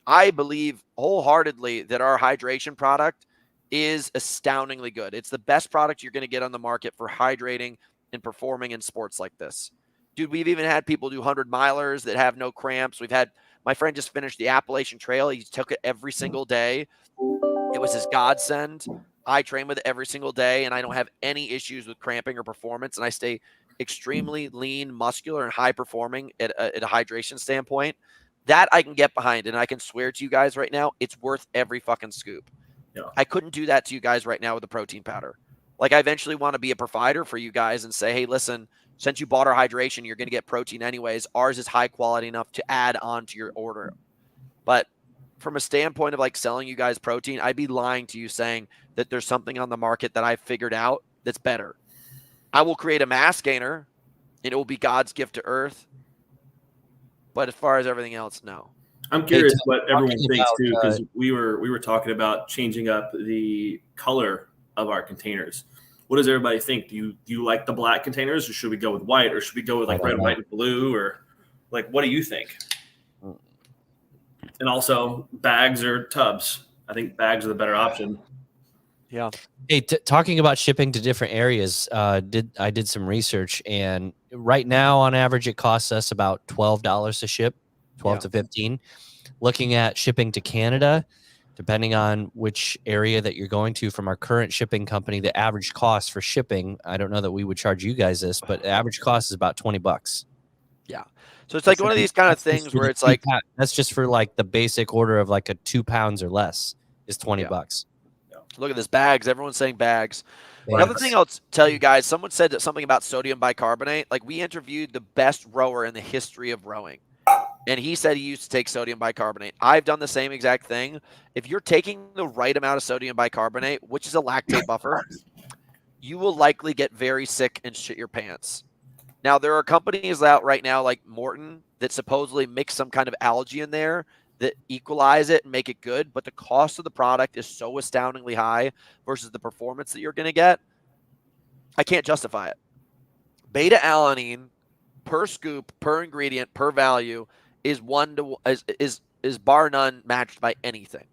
I believe wholeheartedly that our hydration product is astoundingly good. It's the best product you're going to get on the market for hydrating and performing in sports like this. Dude, we've even had people do 100-milers that have no cramps. We've had, my friend just finished the Appalachian Trail. He took it every single day. It was his godsend. I train with it every single day, and I don't have any issues with cramping or performance, and I stay extremely lean, muscular, and high-performing at a hydration standpoint. That I can get behind, and I can swear to you guys right now, it's worth every fucking scoop. Yeah. I couldn't do that to you guys right now with the protein powder. Like, I eventually want to be a provider for you guys and say, hey, listen, since you bought our hydration, you're going to get protein anyways. Ours is high quality enough to add on to your order. But from a standpoint of like selling you guys protein, I'd be lying to you saying that there's something on the market that I've figured out that's better. I will create a Mass Gainer, and it will be God's gift to earth. But as far as everything else, no. I'm curious what everyone thinks too, because we were talking about changing up the color of our containers. what does everybody think? Do you like the black containers, or should we go with white, or should we go with like red, white, and blue, or like what do you think? And also bags or tubs. I think bags are the better option. Yeah. Hey, talking about shipping to different areas, I did some research, and right now on average it costs us about $12 to ship, 12 to 15. Looking at shipping to Canada, depending on which area that you're going to from our current shipping company, the average cost for shipping, I don't know that we would charge you guys this, but the average cost is about $20. Yeah. So it's like one of these kind of things where it's like, that's just for like the basic order of like a 2 pounds or less is $20. Look at this, bags. Everyone's saying bags. Another thing I'll tell you guys, someone said something about sodium bicarbonate. Like, we interviewed the best rower in the history of rowing, and he said he used to take sodium bicarbonate. I've done the same exact thing. If you're taking the right amount of sodium bicarbonate, which is a lactate buffer, you will likely get very sick and shit your pants. Now, there are companies out right now like Morton that supposedly mix some kind of algae in there that equalize it and make it good, but the cost of the product is so astoundingly high versus the performance that you're going to get. I can't justify it. Beta-alanine per scoop, per ingredient, per value is bar none matched by anything.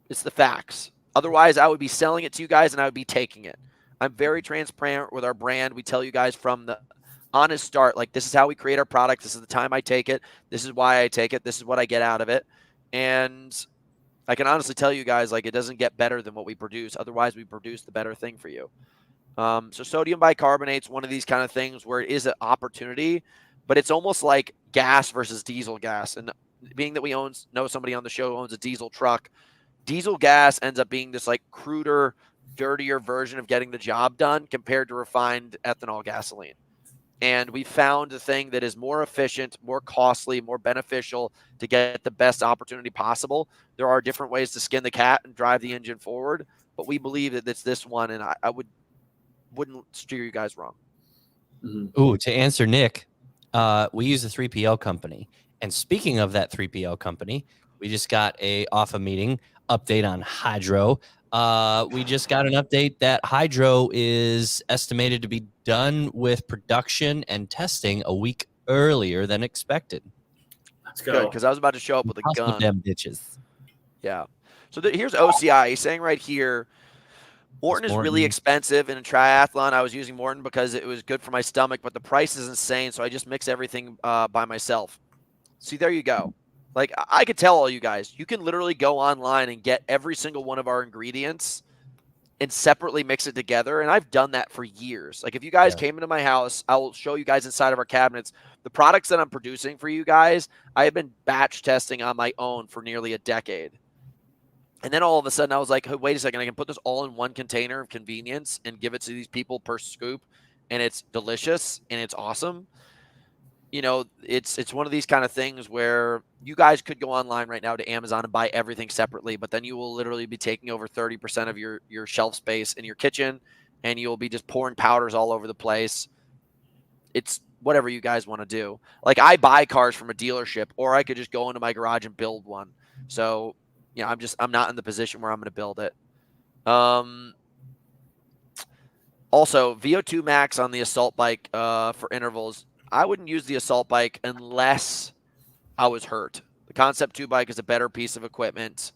It's the facts. Otherwise, I would be selling it to you guys and I would be taking it. I'm very transparent with our brand. We tell you guys from the honest start, like, this is how we create our product. This is the time I take it. This is why I take it. This is what I get out of it. And I can honestly tell you guys, like, it doesn't get better than what we produce. Otherwise, we produce the better thing for you. So sodium bicarbonate's one of these kind of things where it is an opportunity, but it's almost like gas versus diesel gas. And being that we know somebody on the show who owns a diesel truck, diesel gas ends up being this like cruder, dirtier version of getting the job done compared to refined ethanol gasoline. And we found a thing that is more efficient, more costly, more beneficial to get the best opportunity possible. There are different ways to skin the cat and drive the engine forward, but we believe that it's this one, and I wouldn't steer you guys wrong. Mm-hmm. Ooh, to answer Nick, we use a 3PL company. And speaking of that 3PL company, we just got off a meeting update on Hydro. We just got an update that Hydro is estimated to be done with production and testing a week earlier than expected. Let's go. Good, because I was about to show up with a gun. Them bitches. Yeah. So here's OCI. He's saying right here, Morton is really expensive. In a triathlon, I was using Morton because it was good for my stomach, but the price is insane, so I just mix everything by myself. See, there you go. Like, I could tell all you guys, you can literally go online and get every single one of our ingredients and separately mix it together. And I've done that for years. Like, if you guys came into my house, I will show you guys inside of our cabinets. The products that I'm producing for you guys, I have been batch testing on my own for nearly a decade. And then all of a sudden I was like, hey, wait a second, I can put this all in one container of convenience and give it to these people per scoop. And it's delicious and it's awesome. You know, it's one of these kind of things where you guys could go online right now to Amazon and buy everything separately, but then you will literally be taking over 30% of your shelf space in your kitchen, and you'll be just pouring powders all over the place. It's whatever you guys want to do. Like, I buy cars from a dealership, or I could just go into my garage and build one. So, you know, I'm not in the position where I'm going to build it. Also, VO2 max on the assault bike for intervals. I wouldn't use the assault bike unless I was hurt. The Concept 2 bike is a better piece of equipment.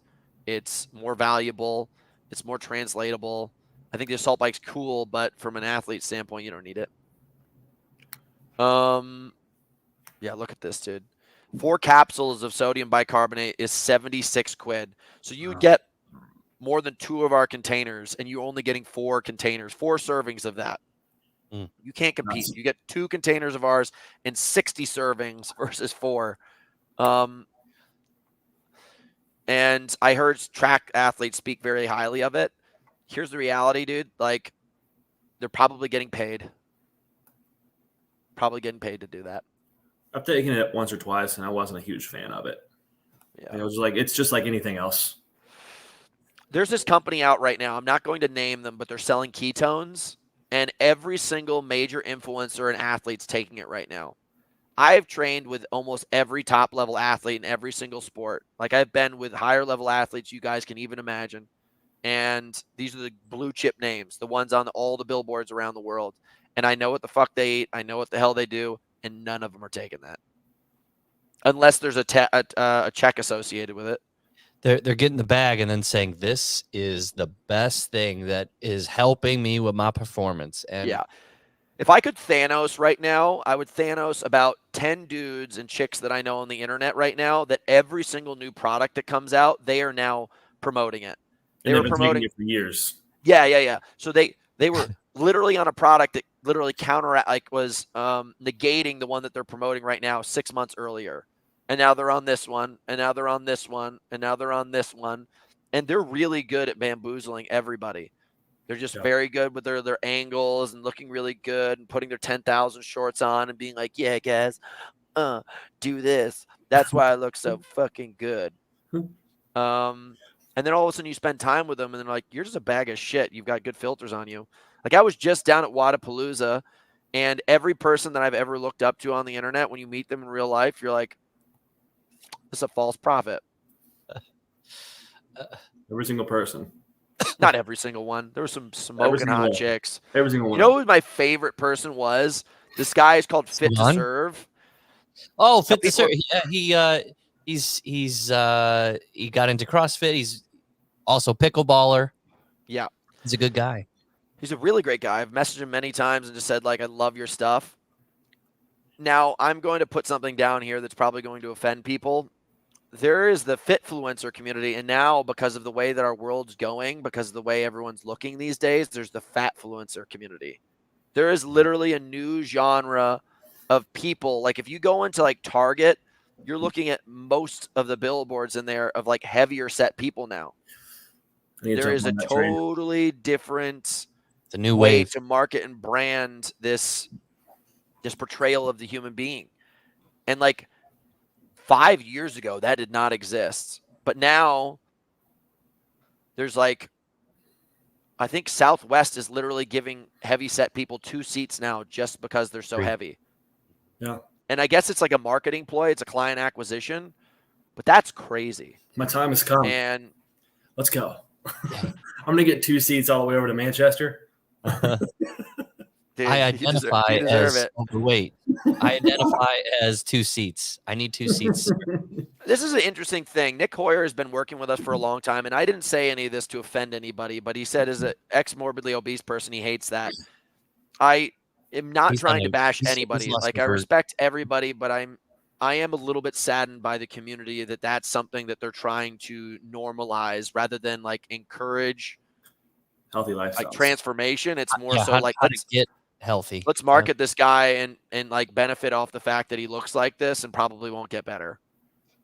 It's more valuable. It's more translatable. I think the assault bike's cool, but from an athlete standpoint, you don't need it. Yeah, look at this, dude. 4 capsules of sodium bicarbonate is 76 quid. So you would get more than 2 of our containers, and you're only getting 4 containers, 4 servings of that. You can't compete. You get 2 containers of ours and 60 servings versus 4. And I heard track athletes speak very highly of it. Here's the reality, dude. Like, they're probably getting paid. Probably getting paid to do that. I've taken it once or twice, and I wasn't a huge fan of it. Yeah, it was like, it's just like anything else. There's this company out right now. I'm not going to name them, but they're selling ketones. And every single major influencer and athlete's taking it right now. I've trained with almost every top-level athlete in every single sport. Like, I've been with higher-level athletes you guys can even imagine. And these are the blue chip names, the ones on all the billboards around the world. And I know what the fuck they eat. I know what the hell they do. And none of them are taking that. Unless there's a check associated with it. They're getting the bag and then saying, this is the best thing that is helping me with my performance. And yeah. If I could Thanos right now, I would Thanos about 10 dudes and chicks that I know on the internet right now that every single new product that comes out, they are now promoting it. They were promoting it for years. Yeah. So they were literally on a product that literally was negating the one that they're promoting right now 6 months earlier. And now they're on this one, and now they're on this one, and now they're on this one. And they're really good at bamboozling everybody. They're just very good with their angles and looking really good and putting their 10,000 shorts on and being like, yeah, guys, do this. That's why I look so fucking good. And then all of a sudden you spend time with them and they're like, you're just a bag of shit. You've got good filters on you. Like I was just down at Wadapalooza, and every person that I've ever looked up to on the internet, when you meet them in real life, you're like, this is a false prophet. Every single person. Not every single one. There were some smoking hot chicks. Every single one. You know who my favorite person was? This guy is called Fit to Serve. Oh, Fit to Serve. Yeah, he got into CrossFit. He's also pickleballer. Yeah. He's a good guy. He's a really great guy. I've messaged him many times and just said, like, I love your stuff. Now, I'm going to put something down here that's probably going to offend people. There is the Fitfluencer community, and now because of the way that our world's going, because of the way everyone's looking these days, there's the Fatfluencer community. There is literally a new genre of people. Like if you go into like Target, you're looking at most of the billboards in there of like heavier set people now. There is a totally different new way wave to market and brand this portrayal of the human being. And like 5 years ago, that did not exist. But now there's like, I think Southwest is literally giving heavy set people 2 seats now just because they're so heavy. Yeah. And I guess it's like a marketing ploy. It's a client acquisition, but that's crazy. My time has come. And let's go. I'm going to get 2 seats all the way over to Manchester. Dude, I identify as overweight. I identify as 2 seats. I need 2 seats. This is an interesting thing. Nick Hoyer has been working with us for a long time, and I didn't say any of this to offend anybody, but he said as an ex-morbidly obese person, he hates that. I am not trying to bash anybody. Like, I respect everybody, but I am a little bit saddened by the community that that's something that they're trying to normalize rather than, like, encourage healthy lifestyle, like transformation. It's more so how like to get healthy. Let's market this guy and like benefit off the fact that he looks like this and probably won't get better,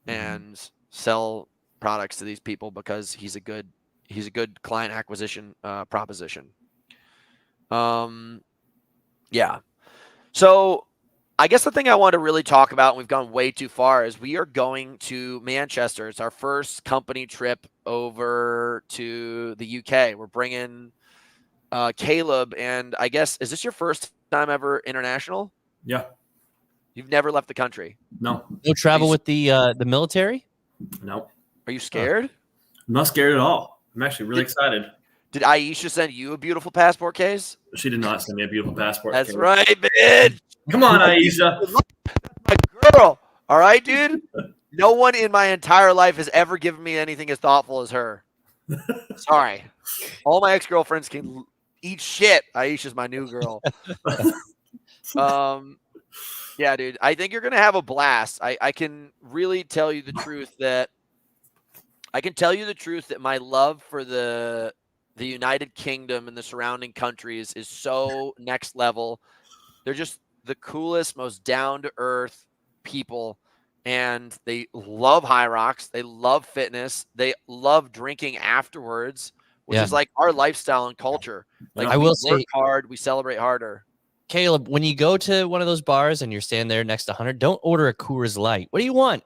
and sell products to these people because he's a good client acquisition proposition. Yeah. So I guess the thing I want to really talk about, and we've gone way too far, is we are going to Manchester. It's our first company trip over to the UK. We're bringing Kaleb, and I guess, is this your first time ever international? Yeah. You've never left the country? No. No travel with the military? No. Are you scared? I'm not scared at all. I'm actually really excited. Did Aisha send you a beautiful passport case? She did not send me a beautiful passport case. That's right, bitch. Come on, Aisha. My girl. All right, dude? No one in my entire life has ever given me anything as thoughtful as her. Sorry. All my ex-girlfriends can eat shit. Aisha's my new girl. Yeah, dude. I think you're going to have a blast. I can really tell you the truth that my love for the United Kingdom and the surrounding countries is so next level. They're just the coolest, most down-to-earth people, and they love high rocks. They love fitness. They love drinking afterwards, which is like our lifestyle and culture. Like, I will say, work hard, we celebrate harder. Kaleb, when you go to one of those bars and you're standing there next to Hunter, don't order a Coors Light. What do you want?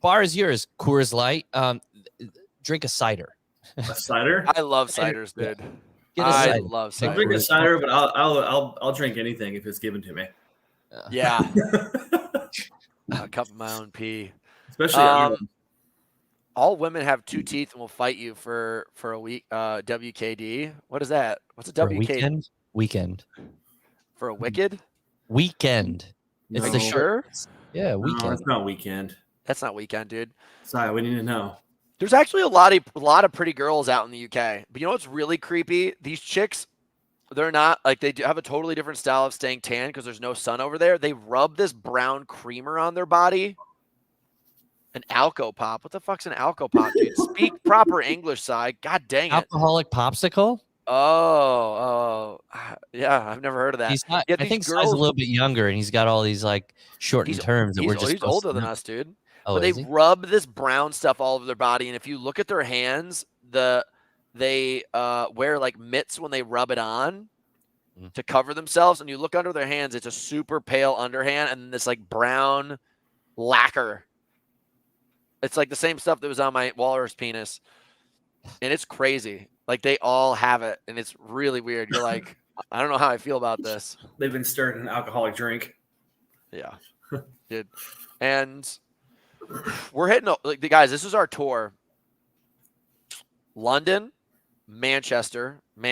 Bar is yours. Coors Light. Drink a cider. A cider? I love ciders, dude. I love ciders. I'll drink a cider, but I'll drink anything if it's given to me. Yeah. A cup of my own pee. Especially All women have 2 teeth and will fight you for a week. WKD. What is that? What's a For a WKD? weekend. For a wicked? Weekend. No, It's the short. Sure? Yeah, no, weekend. it's not weekend. That's not weekend, dude. Sorry, we need to know. There's actually a lot of pretty girls out in the UK. But you know what's really creepy? These chicks, they're not like they do have a totally different style of staying tan because there's no sun over there. They rub this brown creamer on their body. An Alco Pop. What the fuck's an Alco Pop, dude? Speak proper English, side. God dang it. Alcoholic popsicle. Yeah. I've never heard of that. He's not. Yeah, I these think Sai's girls, a little bit younger, and he's got all these like shortened terms that we're just. he's older than us, dude. Oh, But they is he? rub this brown stuff all over their body, and if you look at their hands, they wear like mitts when they rub it on to cover themselves, and you look under their hands, it's a super pale underhand and this like brown lacquer. It's like the same stuff that was on my walrus penis, and it's crazy. Like they all have it, and it's really weird. You're like, I don't know how I feel about this. They've been stirred in an alcoholic drink. Yeah, dude. And we're hitting like the guys. This is our tour. London, Manchester. We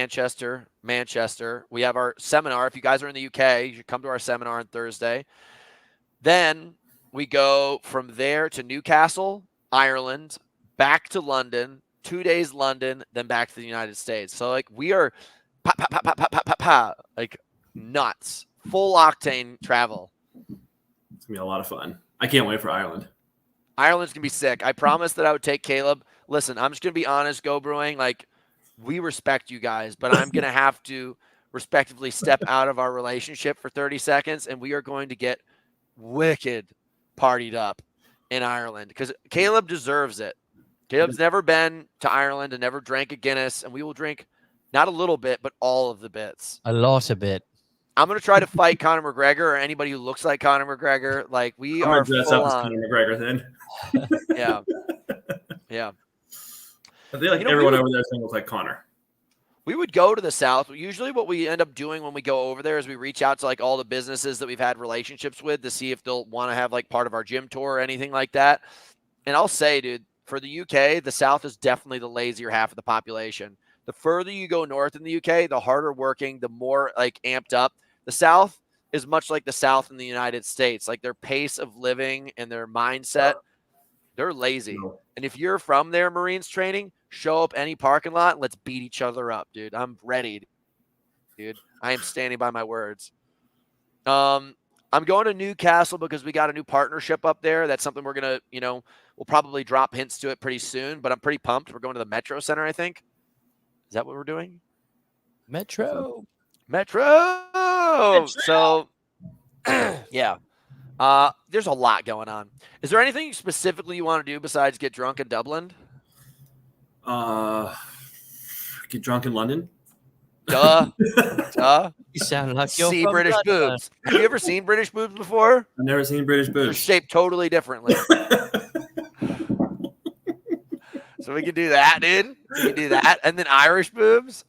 have our seminar. If you guys are in the UK, you should come to our seminar on Thursday. Then we go from there to Newcastle, Ireland, back to London, 2 days London, then back to the United States. So like we are like nuts, full octane travel. It's gonna be a lot of fun. I can't wait for Ireland. Ireland's gonna be sick. I promised that I would take Kaleb. Listen, I'm just gonna be honest, Go Brewing. Like we respect you guys, but I'm gonna have to respectively step out of our relationship for 30 seconds, and we are going to get wicked partied up in Ireland because Kaleb deserves it. Caleb's never been to Ireland and never drank a Guinness, and we will drink not a little bit, but all of the bits. A lot of it. I'm going to try to fight Conor McGregor or anybody who looks like Conor McGregor. Like we are dress full up as on. Conor McGregor then. Yeah. Yeah. I feel like everyone over there looks like Conor. We would go to the South. Usually what we end up doing when we go over there is we reach out to like all the businesses that we've had relationships with to see if they'll want to have like part of our gym tour or anything like that. And I'll say, dude, for the UK, the South is definitely the lazier half of the population. The further you go north in the UK, the harder working, the more like amped up. The South is much like the South in the United States. Like their pace of living and their mindset, they're lazy. And if you're from their Marines training, show up any parking lot and let's beat each other up, dude. I'm ready, dude. I am standing by my words. I'm going to Newcastle because we got a new partnership up there. That's something we're going to, we'll probably drop hints to it pretty soon, but I'm pretty pumped. We're going to the Metro Center, I think. Is that what we're doing? Metro. So, yeah. There's a lot going on. Is there anything specifically you want to do besides get drunk in Dublin? Get drunk in London. Duh. You sound like you're See from British London. boobs. Have you ever seen British boobs before? I've never seen British They're boobs. shaped totally differently. So we can do that, dude. We can do that. And then Irish boobs.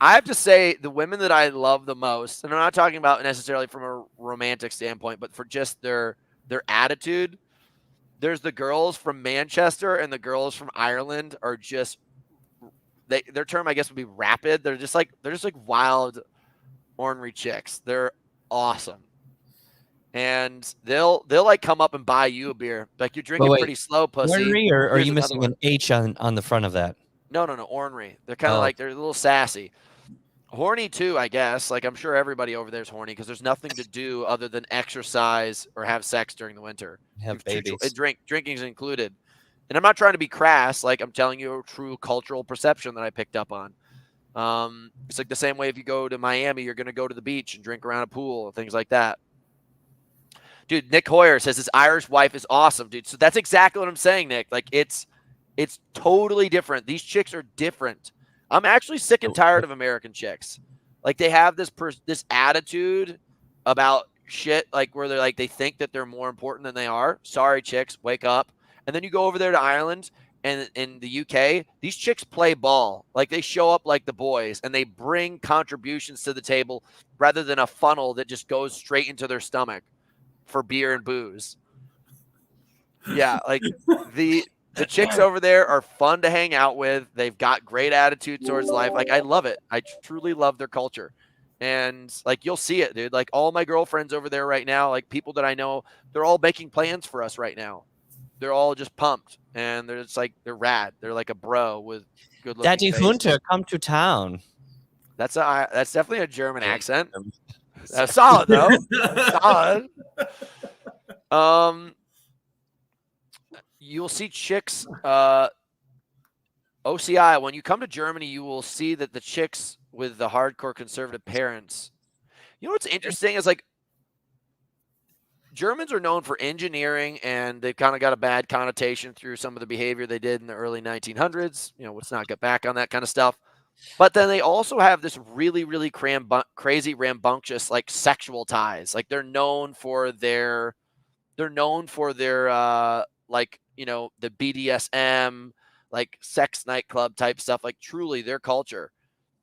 I have to say, the women that I love the most, and I'm not talking about necessarily from a romantic standpoint, but for just their attitude, there's the girls from Manchester and the girls from Ireland are just their term, I guess, would be rapid. They're just like wild, ornery chicks. They're awesome. And they'll like come up and buy you a beer. Like you're drinking pretty slow, pussy. Ornery, or are Here's you missing one. an H on the front of that? No, ornery. They're kind of like, they're a little sassy. Horny too, I guess. Like I'm sure everybody over there is horny because there's nothing to do other than exercise or have sex during the winter. Have babies. And drinking's included. And I'm not trying to be crass. Like I'm telling you a true cultural perception that I picked up on. It's like the same way if you go to Miami, you're going to go to the beach and drink around a pool, things like that. Dude, Nick Hoyer says his Irish wife is awesome, dude. So that's exactly what I'm saying, Nick. Like it's totally different. These chicks are different. I'm actually sick and tired of American chicks. Like they have this attitude about shit, like where they're like they think that they're more important than they are. Sorry, chicks, wake up. And then you go over there to Ireland and in the UK, these chicks play ball. Like they show up like the boys and they bring contributions to the table rather than a funnel that just goes straight into their stomach for beer and booze. Yeah, like The chicks over there are fun to hang out with. They've got great attitude towards life. Like, I love it. I truly love their culture. And like, you'll see it, dude. Like, all my girlfriends over there right now, like people that I know, they're all making plans for us right now. They're all just pumped, and they're just like, they're rad. They're like a bro with good looking Daddy face. Hunter, come to town. That's definitely a German accent. That's solid though. Solid. You'll see chicks. OCI, when you come to Germany, you will see that the chicks with the hardcore conservative parents. You know what's interesting is like Germans are known for engineering, and they've kind of got a bad connotation through some of the behavior they did in the early 1900s. Let's not get back on that kind of stuff. But then they also have this really, really crazy, rambunctious, like sexual ties. Like they're known for their like, the BDSM, like sex nightclub type stuff. Like truly their culture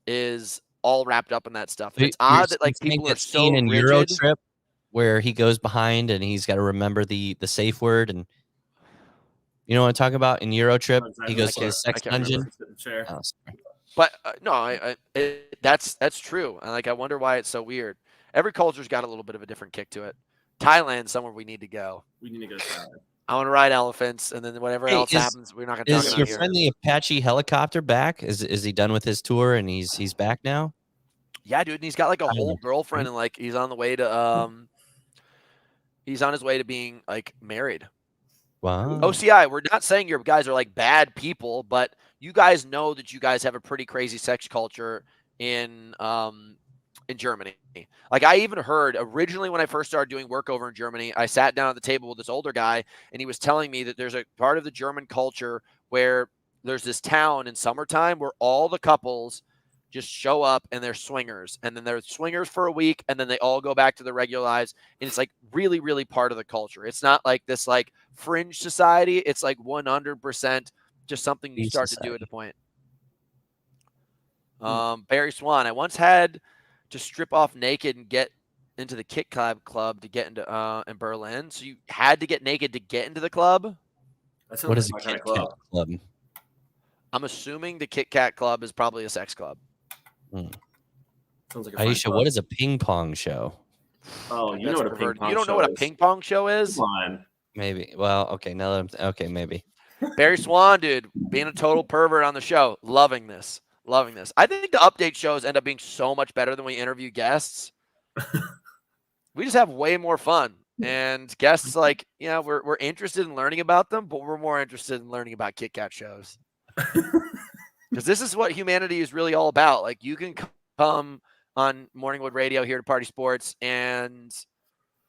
is all wrapped up in that stuff. And it's odd that like people are so in rigid. Euro Trip where he goes behind and he's got to remember the safe word, and you know what I'm talking about in Euro Trip? He goes to the sex dungeon. Oh, but no, that's true. And like, I wonder why it's so weird. Every culture's got a little bit of a different kick to it. Thailand's somewhere we need to go. We need to go to Thailand. I want to ride elephants, and then whatever else happens, we're not going to talk about. Is your friend the Apache helicopter back? Is he done with his tour and he's back now? Yeah, dude, and he's got like a whole girlfriend, and like he's on the way to he's on his way to being like married. Wow. OCI, we're not saying your guys are like bad people, but you guys know that you guys have a pretty crazy sex culture in Germany. Like, I even heard originally when I first started doing work over in Germany, I sat down at the table with this older guy, and he was telling me that there's a part of the German culture where there's this town in summertime where all the couples just show up and they're swingers, and then they're swingers for a week, and then they all go back to their regular lives. And it's like really, really part of the culture. It's not like this like fringe society. It's like 100% just something you start to do at the point. Barry Swan, I once had to strip off naked and get into the Kit Kat club to get into in Berlin. So you had to get naked to get into the club? What is a Kit Kat club? I'm assuming the Kit Kat club is probably a sex club. Sounds like Aisha, what is a ping pong show? Oh, you know what a ping pong show is. You don't know what a ping pong show is? Come on. Maybe. Well, okay. Now that okay, maybe. Barry Swan, dude, being a total pervert on the show. Loving this. I think the update shows end up being so much better than we interview guests. We just have way more fun. And guests, like, we're interested in learning about them, but we're more interested in learning about Kit Kat shows. Because this is what humanity is really all about. Like, you can come on Morningwood Radio here to Party Sports and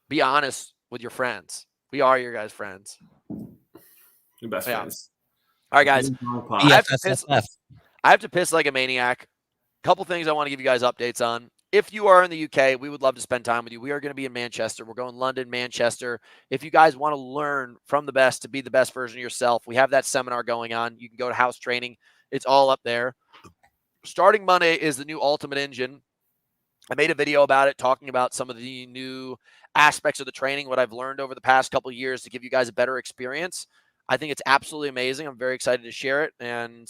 be honest with your friends. We are your guys' friends. Your best friends. All right, guys. I have to piss like a maniac. Couple things I want to give you guys updates on. If you are in the UK, we would love to spend time with you. We are going to be in Manchester. We're going London, Manchester. If you guys want to learn from the best to be the best version of yourself, we have that seminar going on. You can go to house training. It's all up there. Starting Monday is the new Ultimate Engine. I made a video about it, talking about some of the new aspects of the training, what I've learned over the past couple of years to give you guys a better experience. I think it's absolutely amazing. I'm very excited to share it. And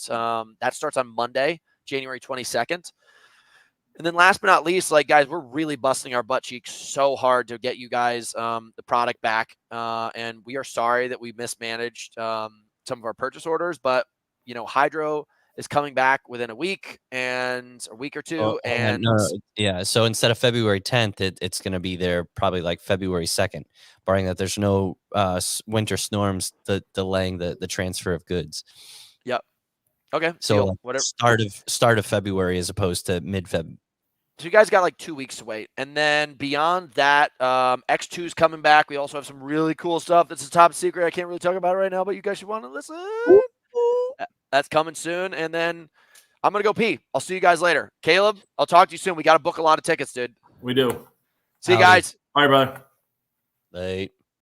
that starts on Monday, January 22nd. And then last but not least, like, guys, we're really busting our butt cheeks so hard to get you guys the product back. And we are sorry that we mismanaged some of our purchase orders, but, Hydro is coming back within a week or two. Yeah. So instead of February 10th, it's going to be there probably like February 2nd, barring that there's no winter storms delaying the transfer of goods. Yep. Okay. So start of February as opposed to mid-Feb. So you guys got like 2 weeks to wait. And then beyond that, X2 is coming back. We also have some really cool stuff that's a top secret. I can't really talk about it right now, but you guys should want to listen. That's coming soon. And then I'm going to go pee. I'll see you guys later. Kaleb, I'll talk to you soon. We got to book a lot of tickets, dude. We do. See you guys. All right, brother. Late.